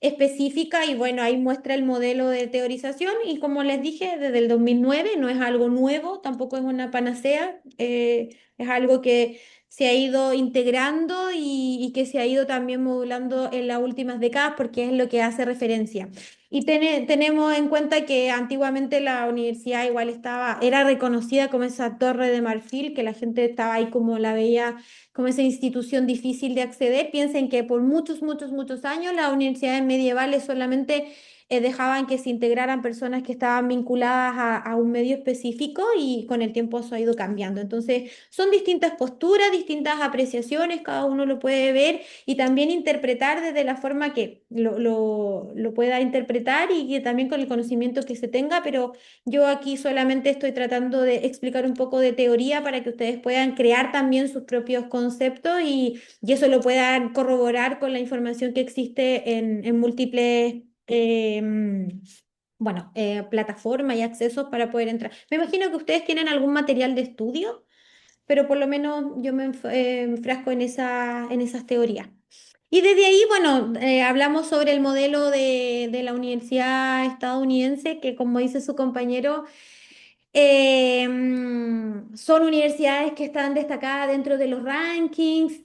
específica, y bueno, ahí muestra el modelo de teorización, y como les dije, desde el 2009 no es algo nuevo, tampoco es una panacea, es algo que se ha ido integrando y que se ha ido también modulando en las últimas décadas, porque es lo que hace referencia. Y tenemos en cuenta que antiguamente la universidad igual era reconocida como esa torre de marfil, que la gente estaba ahí como la veía como esa institución difícil de acceder. Piensen que por muchos, muchos, muchos años las universidades medievales solamente dejaban que se integraran personas que estaban vinculadas a un medio específico, y con el tiempo eso ha ido cambiando. Entonces, son distintas posturas, distintas apreciaciones, cada uno lo puede ver y también interpretar desde la forma que lo pueda interpretar, y que también con el conocimiento que se tenga, pero yo aquí solamente estoy tratando de explicar un poco de teoría para que ustedes puedan crear también sus propios conceptos, y eso lo puedan corroborar con la información que existe en múltiples bueno, plataformas y accesos para poder entrar. Me imagino que ustedes tienen algún material de estudio, pero por lo menos yo me enfrasco en esas teorías. Y desde ahí, bueno, hablamos sobre el modelo de la universidad estadounidense, que como dice su compañero, son universidades que están destacadas dentro de los rankings,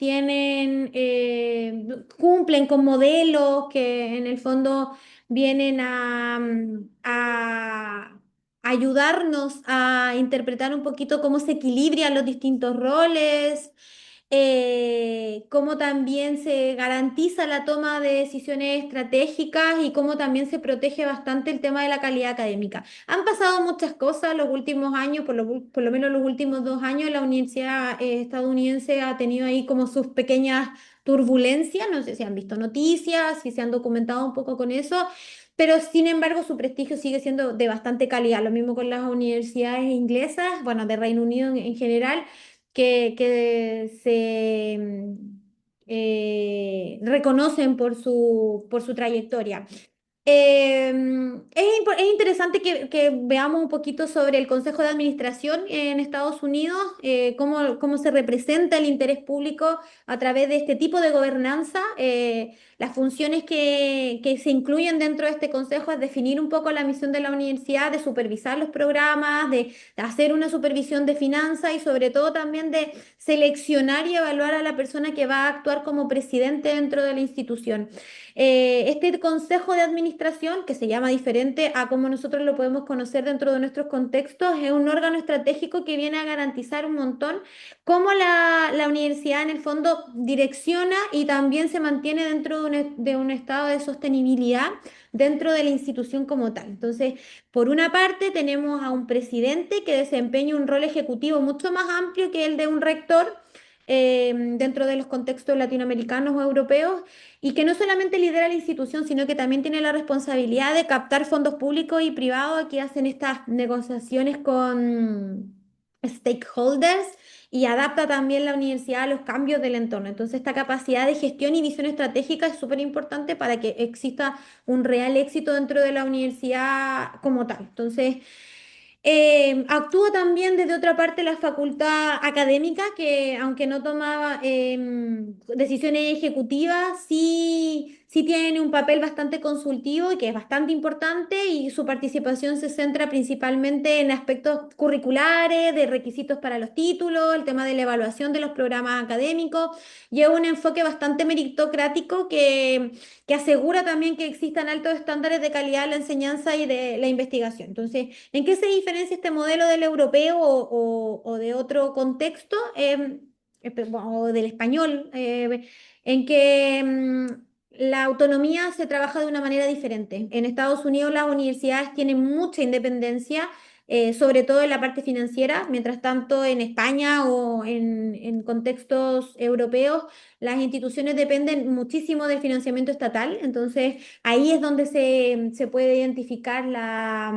cumplen con modelos que en el fondo vienen a ayudarnos a interpretar un poquito cómo se equilibran los distintos roles, cómo también se garantiza la toma de decisiones estratégicas, y cómo también se protege bastante el tema de la calidad académica. Han pasado muchas cosas los últimos años, por lo menos los últimos 2 años. La universidad estadounidense ha tenido ahí como sus pequeñas turbulencias. No sé si han visto noticias, si se han documentado un poco con eso, pero sin embargo su prestigio sigue siendo de bastante calidad. Lo mismo con las universidades inglesas, bueno, de Reino Unido en general, que se reconocen por su trayectoria. Es interesante que veamos un poquito sobre el Consejo de Administración en Estados Unidos, cómo se representa el interés público a través de este tipo de gobernanza. Las funciones que se incluyen dentro de este consejo es definir un poco la misión de la universidad, de supervisar los programas, de hacer una supervisión de finanzas, y sobre todo también de seleccionar y evaluar a la persona que va a actuar como presidente dentro de la institución. Este consejo de administración, que se llama diferente a como nosotros lo podemos conocer dentro de nuestros contextos, es un órgano estratégico que viene a garantizar un montón cómo la universidad en el fondo direcciona y también se mantiene dentro de un estado de sostenibilidad dentro de la institución como tal. Entonces, por una parte tenemos a un presidente que desempeña un rol ejecutivo mucho más amplio que el de un rector, dentro de los contextos latinoamericanos o europeos, y que no solamente lidera la institución, sino que también tiene la responsabilidad de captar fondos públicos y privados que hacen estas negociaciones con stakeholders, y adapta también la universidad a los cambios del entorno. Entonces, esta capacidad de gestión y visión estratégica es súper importante para que exista un real éxito dentro de la universidad como tal. Entonces, actúa también desde otra parte la facultad académica, que aunque no toma decisiones ejecutivas, sí sí tiene un papel bastante consultivo y que es bastante importante y su participación se centra principalmente en aspectos curriculares, de requisitos para los títulos, el tema de la evaluación de los programas académicos. Lleva un enfoque bastante meritocrático que asegura también que existan altos estándares de calidad en la enseñanza y de la investigación. Entonces, ¿en qué se diferencia este modelo del europeo o de otro contexto? O del español, en que la autonomía se trabaja de una manera diferente. En Estados Unidos las universidades tienen mucha independencia, sobre todo en la parte financiera, mientras tanto en España o en contextos europeos las instituciones dependen muchísimo del financiamiento estatal, entonces ahí es donde se puede identificar la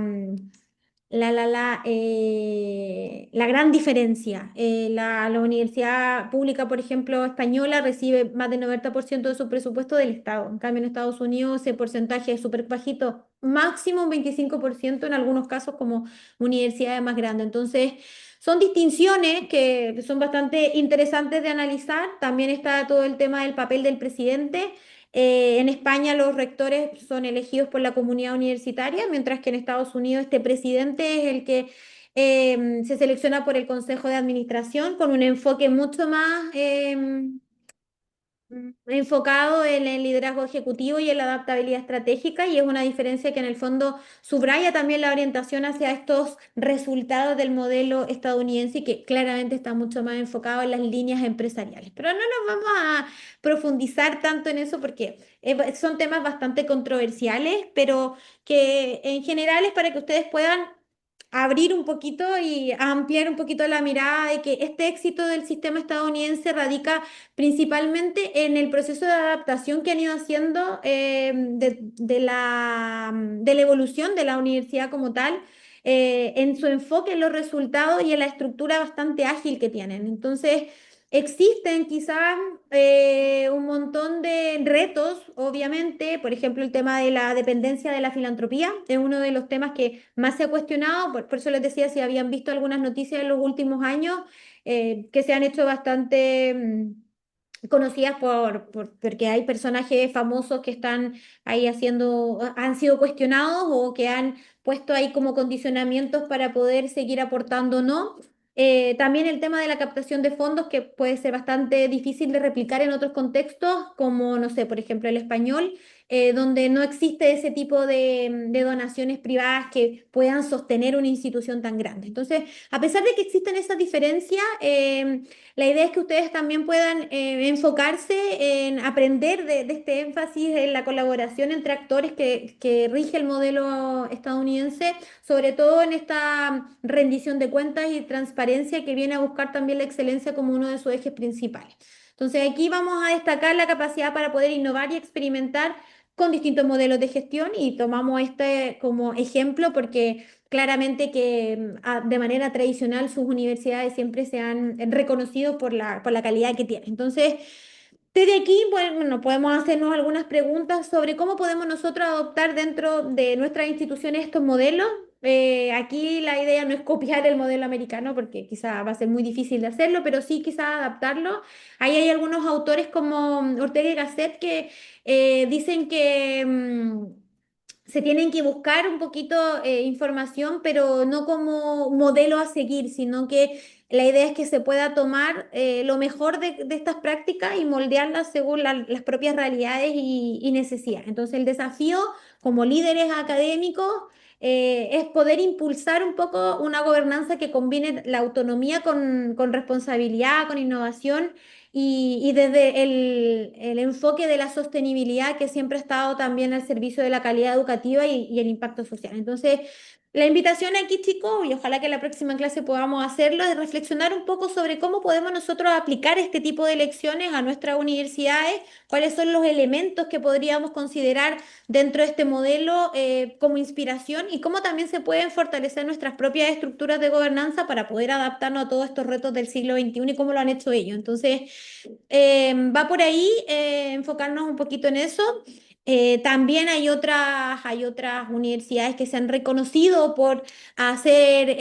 gran diferencia. La universidad pública, por ejemplo, española, recibe más del 90% de su presupuesto del Estado. En cambio, en Estados Unidos ese porcentaje es súper bajito, máximo un 25% en algunos casos como universidades más grandes. Entonces, son distinciones que son bastante interesantes de analizar. También está todo el tema del papel del presidente. En España los rectores son elegidos por la comunidad universitaria, mientras que en Estados Unidos este presidente es el que se selecciona por el Consejo de Administración con un enfoque mucho más enfocado en el liderazgo ejecutivo y en la adaptabilidad estratégica, y es una diferencia que en el fondo subraya también la orientación hacia estos resultados del modelo estadounidense y que claramente está mucho más enfocado en las líneas empresariales. Pero no nos vamos a profundizar tanto en eso porque son temas bastante controversiales, pero que en general es para que ustedes puedan abrir un poquito y ampliar un poquito la mirada de que este éxito del sistema estadounidense radica principalmente en el proceso de adaptación que han ido haciendo de la evolución de la universidad como tal, en su enfoque en los resultados y en la estructura bastante ágil que tienen. Entonces, existen quizás un montón de retos, obviamente, por ejemplo, el tema de la dependencia de la filantropía es uno de los temas que más se ha cuestionado, por eso les decía si habían visto algunas noticias en los últimos años que se han hecho bastante conocidas porque hay personajes famosos que están ahí han sido cuestionados o que han puesto ahí como condicionamientos para poder seguir aportando o no. También el tema de la captación de fondos, que puede ser bastante difícil de replicar en otros contextos, como, no sé, por ejemplo, el español, donde no existe ese tipo de donaciones privadas que puedan sostener una institución tan grande. Entonces, a pesar de que existen esas diferencias, la idea es que ustedes también puedan enfocarse en aprender de este énfasis en la colaboración entre actores que rige el modelo estadounidense, sobre todo en esta rendición de cuentas y transparencia que viene a buscar también la excelencia como uno de sus ejes principales. Entonces aquí vamos a destacar la capacidad para poder innovar y experimentar con distintos modelos de gestión y tomamos este como ejemplo porque claramente que de manera tradicional sus universidades siempre se han reconocido por la calidad que tienen. Entonces, desde aquí, bueno, podemos hacernos algunas preguntas sobre cómo podemos nosotros adoptar dentro de nuestras instituciones estos modelos. Aquí la idea no es copiar el modelo americano porque quizá va a ser muy difícil de hacerlo, pero sí quizá adaptarlo. Ahí hay algunos autores como Ortega y Gasset que dicen que se tienen que buscar un poquito información, pero no como modelo a seguir, sino que la idea es que se pueda tomar lo mejor de estas prácticas y moldearlas según las propias realidades y necesidades. Entonces, el desafío como líderes académicos es poder impulsar un poco una gobernanza que combine la autonomía con responsabilidad, con innovación y desde el enfoque de la sostenibilidad que siempre ha estado también al servicio de la calidad educativa y el impacto social. Entonces, la invitación aquí, chicos, y ojalá que en la próxima clase podamos hacerlo, es reflexionar un poco sobre cómo podemos nosotros aplicar este tipo de lecciones a nuestras universidades, cuáles son los elementos que podríamos considerar dentro de este modelo como inspiración y cómo también se pueden fortalecer nuestras propias estructuras de gobernanza para poder adaptarnos a todos estos retos del siglo XXI y cómo lo han hecho ellos. Entonces, va por ahí, enfocarnos un poquito en eso. También hay otras universidades que se han reconocido por hacer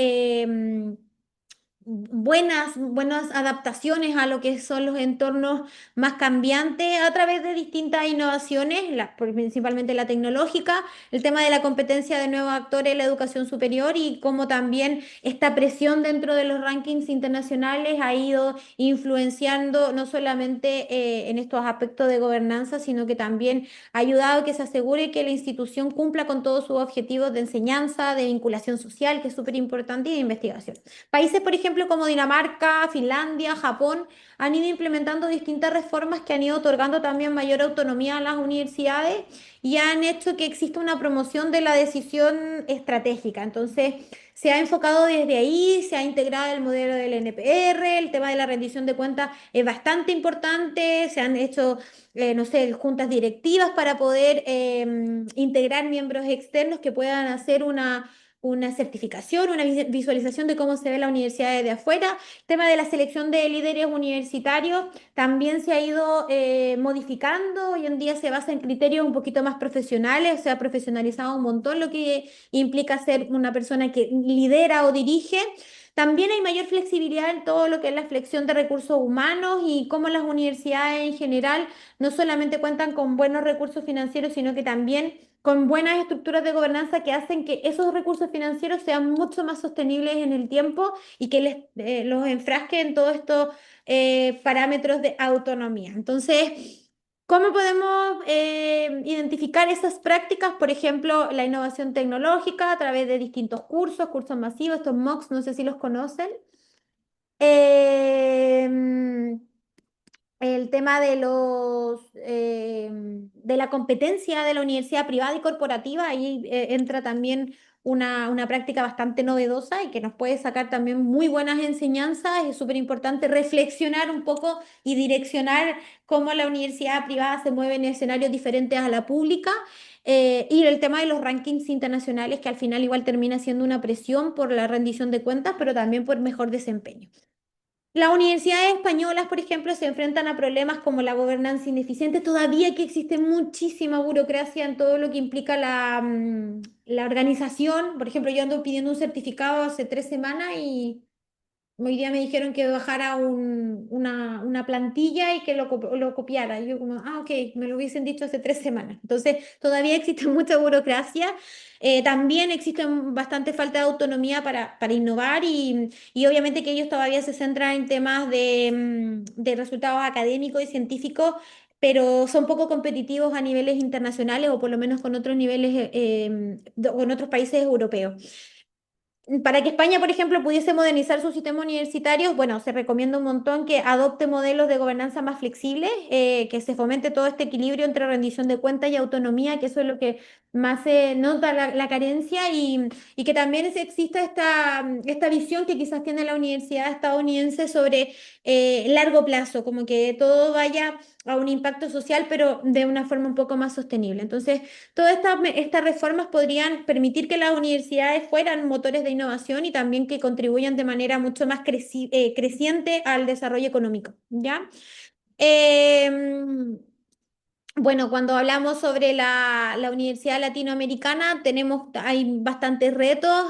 buenas adaptaciones a lo que son los entornos más cambiantes a través de distintas innovaciones, principalmente la tecnológica, el tema de la competencia de nuevos actores en la educación superior y cómo también esta presión dentro de los rankings internacionales ha ido influenciando no solamente en estos aspectos de gobernanza, sino que también ha ayudado a que se asegure que la institución cumpla con todos sus objetivos de enseñanza, de vinculación social, que es súper importante, y de investigación. Países, por ejemplo, como Dinamarca, Finlandia, Japón, han ido implementando distintas reformas que han ido otorgando también mayor autonomía a las universidades y han hecho que exista una promoción de la decisión estratégica. Entonces, se ha enfocado desde ahí, se ha integrado el modelo del NPR, el tema de la rendición de cuentas es bastante importante, se han hecho, no sé, juntas directivas para poder integrar miembros externos que puedan hacer una certificación, una visualización de cómo se ve la universidad desde afuera. El tema de la selección de líderes universitarios también se ha ido modificando. Hoy en día se basa en criterios un poquito más profesionales, se ha profesionalizado un montón, lo que implica ser una persona que lidera o dirige. También hay mayor flexibilidad en todo lo que es la flexión de recursos humanos y cómo las universidades en general no solamente cuentan con buenos recursos financieros, sino que también con buenas estructuras de gobernanza que hacen que esos recursos financieros sean mucho más sostenibles en el tiempo y que los enfrasque en todos estos parámetros de autonomía. Entonces, ¿cómo podemos identificar esas prácticas? Por ejemplo, la innovación tecnológica a través de distintos cursos, cursos masivos, estos MOOCs, no sé si los conocen. Em, el tema de la competencia de la universidad privada y corporativa, ahí entra también una práctica bastante novedosa y que nos puede sacar también muy buenas enseñanzas. Es súper importante reflexionar un poco y direccionar cómo la universidad privada se mueve en escenarios diferentes a la pública. Y el tema de los rankings internacionales, que al final igual termina siendo una presión por la rendición de cuentas, pero también por mejor desempeño. Las universidades españolas, por ejemplo, se enfrentan a problemas como la gobernanza ineficiente, todavía que existe muchísima burocracia en todo lo que implica la organización. Por ejemplo, yo ando pidiendo un certificado hace 3 semanas y hoy día me dijeron que bajara una plantilla y que lo copiara. Y yo como, ok, me lo hubiesen dicho hace 3 semanas. Entonces, todavía existe mucha burocracia. También existe bastante falta de autonomía para innovar y obviamente que ellos todavía se centran en temas de resultados académicos y científicos, pero son poco competitivos a niveles internacionales o por lo menos con otros niveles, con otros países europeos. Para que España, por ejemplo, pudiese modernizar sus sistemas universitarios, bueno, se recomienda un montón que adopte modelos de gobernanza más flexibles, que se fomente todo este equilibrio entre rendición de cuentas y autonomía, que eso es lo que más se nota la carencia y que también exista esta visión que quizás tiene la universidad estadounidense sobre largo plazo, como que todo vaya a un impacto social, pero de una forma un poco más sostenible. Entonces, todas estas reformas podrían permitir que las universidades fueran motores de innovación y también que contribuyan de manera mucho más creciente al desarrollo económico, ¿ya? Em, bueno, cuando hablamos sobre la Universidad Latinoamericana, hay bastantes retos.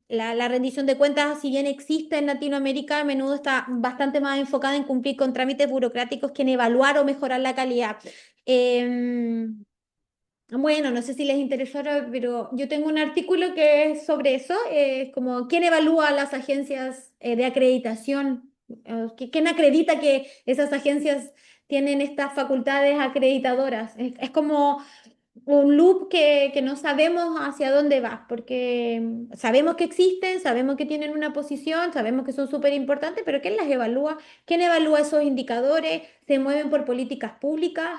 La rendición de cuentas, si bien existe en Latinoamérica, a menudo está bastante más enfocada en cumplir con trámites burocráticos que en evaluar o mejorar la calidad. Em, bueno, no sé si les interesó, pero yo tengo un artículo que es sobre eso, como quién evalúa las agencias de acreditación. ¿Quién acredita que esas agencias tienen estas facultades acreditadoras? Es como un loop que no sabemos hacia dónde va, porque sabemos que existen, sabemos que tienen una posición, sabemos que son súper importantes, pero ¿quién las evalúa? ¿Quién evalúa esos indicadores? ¿Se mueven por políticas públicas?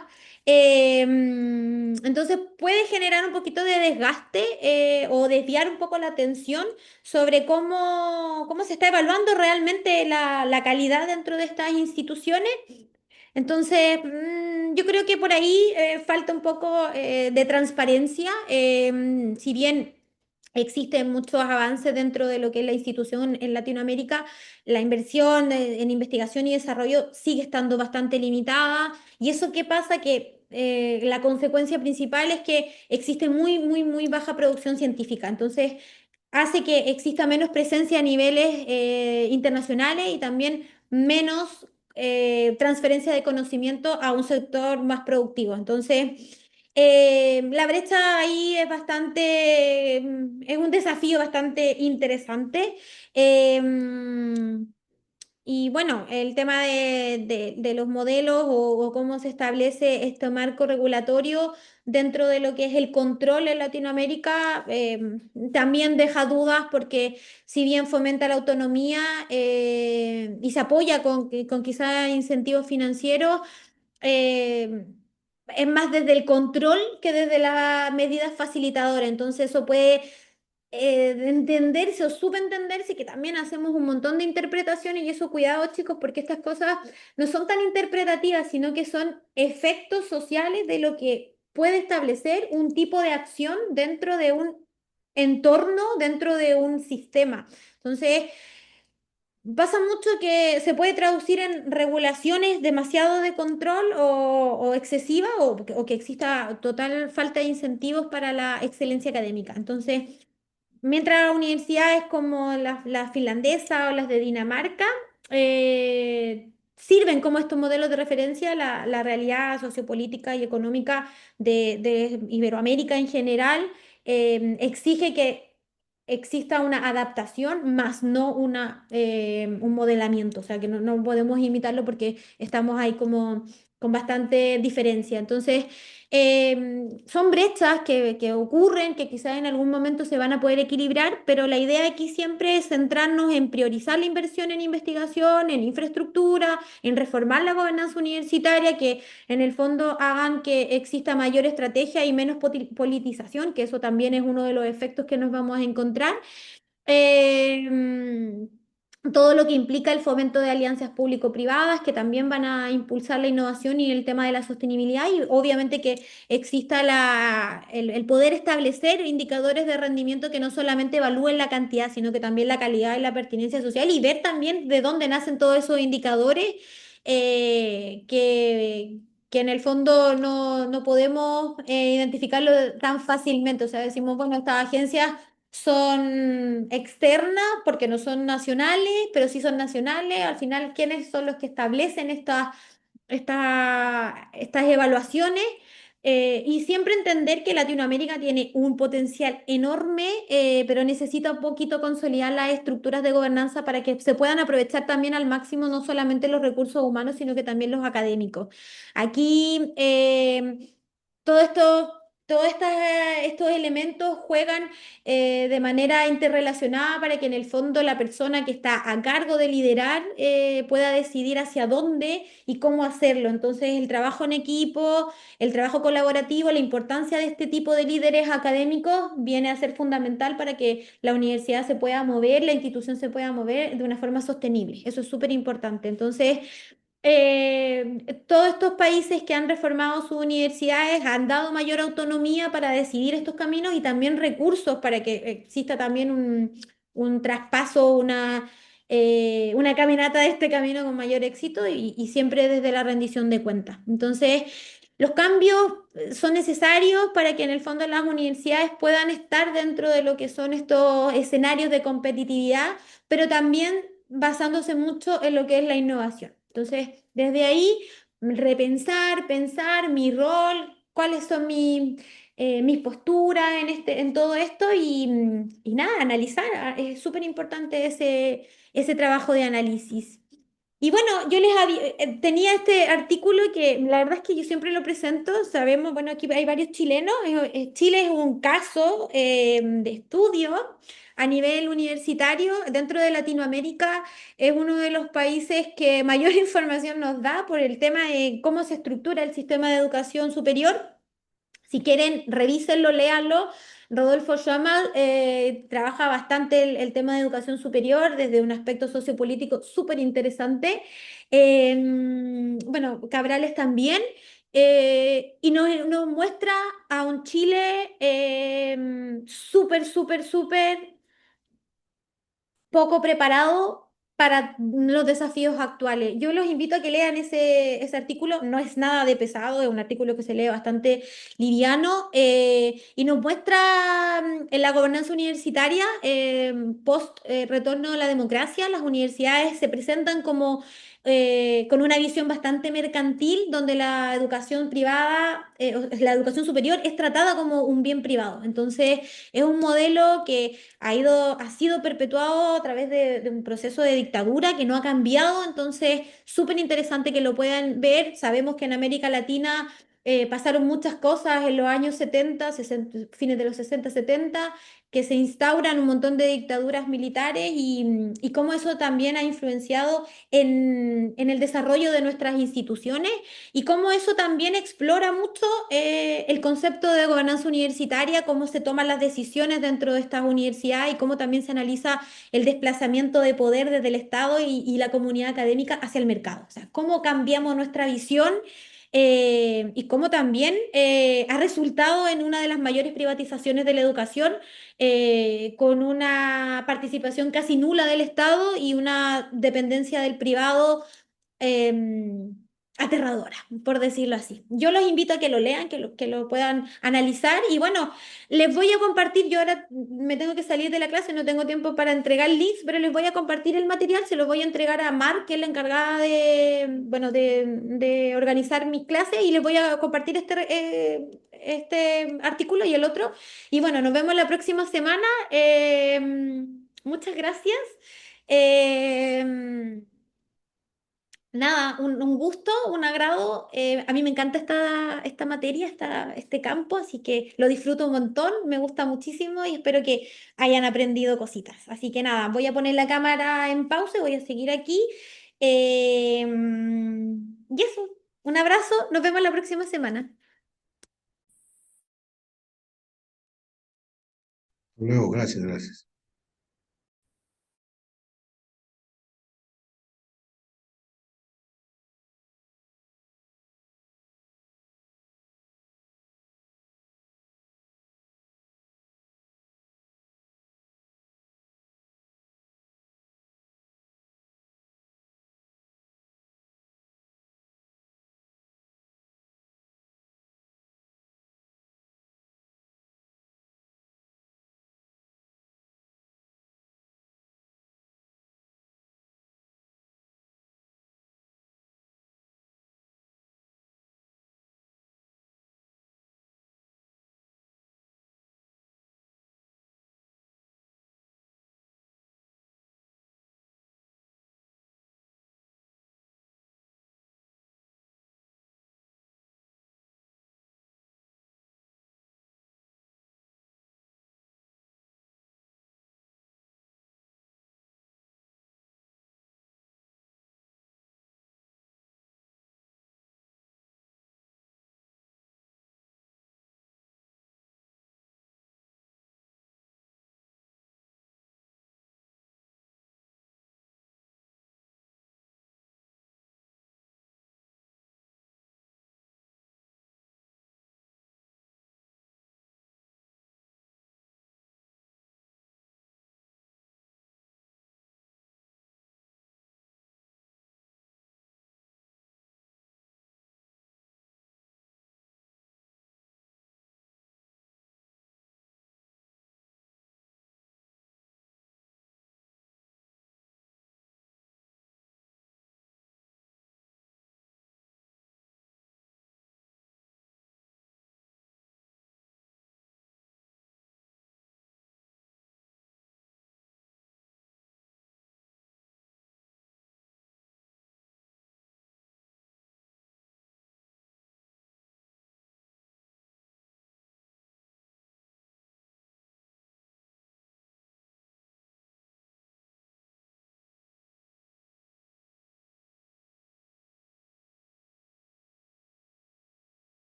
Entonces puede generar un poquito de desgaste o desviar un poco la atención sobre cómo se está evaluando realmente la calidad dentro de estas instituciones. Entonces, yo creo que por ahí falta un poco de transparencia. Si bien existen muchos avances dentro de lo que es la institución en Latinoamérica, la inversión en investigación y desarrollo sigue estando bastante limitada. ¿Y eso qué pasa? Que la consecuencia principal es que existe muy, muy, muy baja producción científica. Entonces, hace que exista menos presencia a niveles internacionales y también menos transferencia de conocimiento a un sector más productivo. Entonces, la brecha ahí es bastante, es un desafío bastante interesante. Em, y bueno, el tema de los modelos o cómo se establece este marco regulatorio dentro de lo que es el control en Latinoamérica también deja dudas porque si bien fomenta la autonomía y se apoya con quizá incentivos financieros, eh, es más desde el control que desde las medidas facilitadoras. Entonces eso puede de entenderse o subentenderse que también hacemos un montón de interpretaciones y eso cuidado chicos porque estas cosas no son tan interpretativas sino que son efectos sociales de lo que puede establecer un tipo de acción dentro de un entorno, dentro de un sistema. Entonces, pasa mucho que se puede traducir en regulaciones demasiado de control o excesiva o que exista total falta de incentivos para la excelencia académica. Entonces, mientras universidades como la finlandesa o las de Dinamarca sirven como estos modelos de referencia, la realidad sociopolítica y económica de Iberoamérica en general exige que exista una adaptación, más no un modelamiento. O sea, que no podemos imitarlo porque estamos ahí como con bastante diferencia. Entonces, son brechas que ocurren, que quizás en algún momento se van a poder equilibrar, pero la idea aquí siempre es centrarnos en priorizar la inversión en investigación, en infraestructura, en reformar la gobernanza universitaria, que en el fondo hagan que exista mayor estrategia y menos politización, que eso también es uno de los efectos que nos vamos a encontrar. Eh, Todo lo que implica el fomento de alianzas público-privadas que también van a impulsar la innovación y el tema de la sostenibilidad y obviamente que exista el poder establecer indicadores de rendimiento que no solamente evalúen la cantidad, sino que también la calidad y la pertinencia social y ver también de dónde nacen todos esos indicadores que en el fondo no podemos identificarlo tan fácilmente. O sea, decimos, bueno, estas agencias son externas porque no son nacionales, pero sí son nacionales. Al final, ¿quiénes son los que establecen estas evaluaciones? Y siempre entender que Latinoamérica tiene un potencial enorme, pero necesita un poquito consolidar las estructuras de gobernanza para que se puedan aprovechar también al máximo no solamente los recursos humanos, sino que también los académicos. Aquí todo esto, estos elementos juegan de manera interrelacionada para que en el fondo la persona que está a cargo de liderar pueda decidir hacia dónde y cómo hacerlo. Entonces, el trabajo en equipo, el trabajo colaborativo, la importancia de este tipo de líderes académicos viene a ser fundamental para que la universidad se pueda mover, la institución se pueda mover de una forma sostenible. Eso es súper importante. Entonces, todos estos países que han reformado sus universidades han dado mayor autonomía para decidir estos caminos y también recursos para que exista también un traspaso, una caminata de este camino con mayor éxito y siempre desde la rendición de cuentas. Entonces, los cambios son necesarios para que en el fondo las universidades puedan estar dentro de lo que son estos escenarios de competitividad, pero también basándose mucho en lo que es la innovación. Entonces, desde ahí, repensar, pensar mi rol, cuáles son mis posturas en todo esto y nada, analizar. Es súper importante ese trabajo de análisis. Y bueno, tenía este artículo que la verdad es que yo siempre lo presento, sabemos, bueno, aquí hay varios chilenos, Chile es un caso de estudio a nivel universitario dentro de Latinoamérica, es uno de los países que mayor información nos da por el tema de cómo se estructura el sistema de educación superior. Si quieren, revísenlo, léanlo. Rodolfo Schramm trabaja bastante el tema de educación superior desde un aspecto sociopolítico súper interesante. Bueno, Cabrales también. Y nos muestra a un Chile súper, súper, súper poco preparado para los desafíos actuales. Yo los invito a que lean ese artículo, no es nada de pesado, es un artículo que se lee bastante liviano y nos muestra en la gobernanza universitaria post retorno a la democracia, las universidades se presentan como con una visión bastante mercantil, donde la educación privada, la educación superior es tratada como un bien privado. Entonces, es un modelo que ha sido perpetuado a través de un proceso de dictadura que no ha cambiado, entonces súper interesante que lo puedan ver. Sabemos que en América Latina pasaron muchas cosas en los años 70, 60, fines de los 60, 70, que se instauran un montón de dictaduras militares y cómo eso también ha influenciado en el desarrollo de nuestras instituciones y cómo eso también explora mucho el concepto de gobernanza universitaria, cómo se toman las decisiones dentro de estas universidades y cómo también se analiza el desplazamiento de poder desde el Estado y la comunidad académica hacia el mercado. O sea, cómo cambiamos nuestra visión y cómo también ha resultado en una de las mayores privatizaciones de la educación, con una participación casi nula del Estado y una dependencia del privado eh, aterradora, por decirlo así. Yo los invito a que lo lean, que lo puedan analizar y bueno, les voy a compartir, yo ahora me tengo que salir de la clase, no tengo tiempo para entregar links, pero les voy a compartir el material, se los voy a entregar a Mar, que es la encargada de, bueno, de organizar mis clases y les voy a compartir este artículo y el otro. Y bueno, nos vemos la próxima semana. Muchas gracias. Eh, Nada, un gusto, un agrado. A mí me encanta esta materia, este campo, así que lo disfruto un montón, me gusta muchísimo y espero que hayan aprendido cositas. Así que nada, voy a poner la cámara en pausa y voy a seguir aquí. Y eso, un abrazo, nos vemos la próxima semana. Luego, gracias, gracias.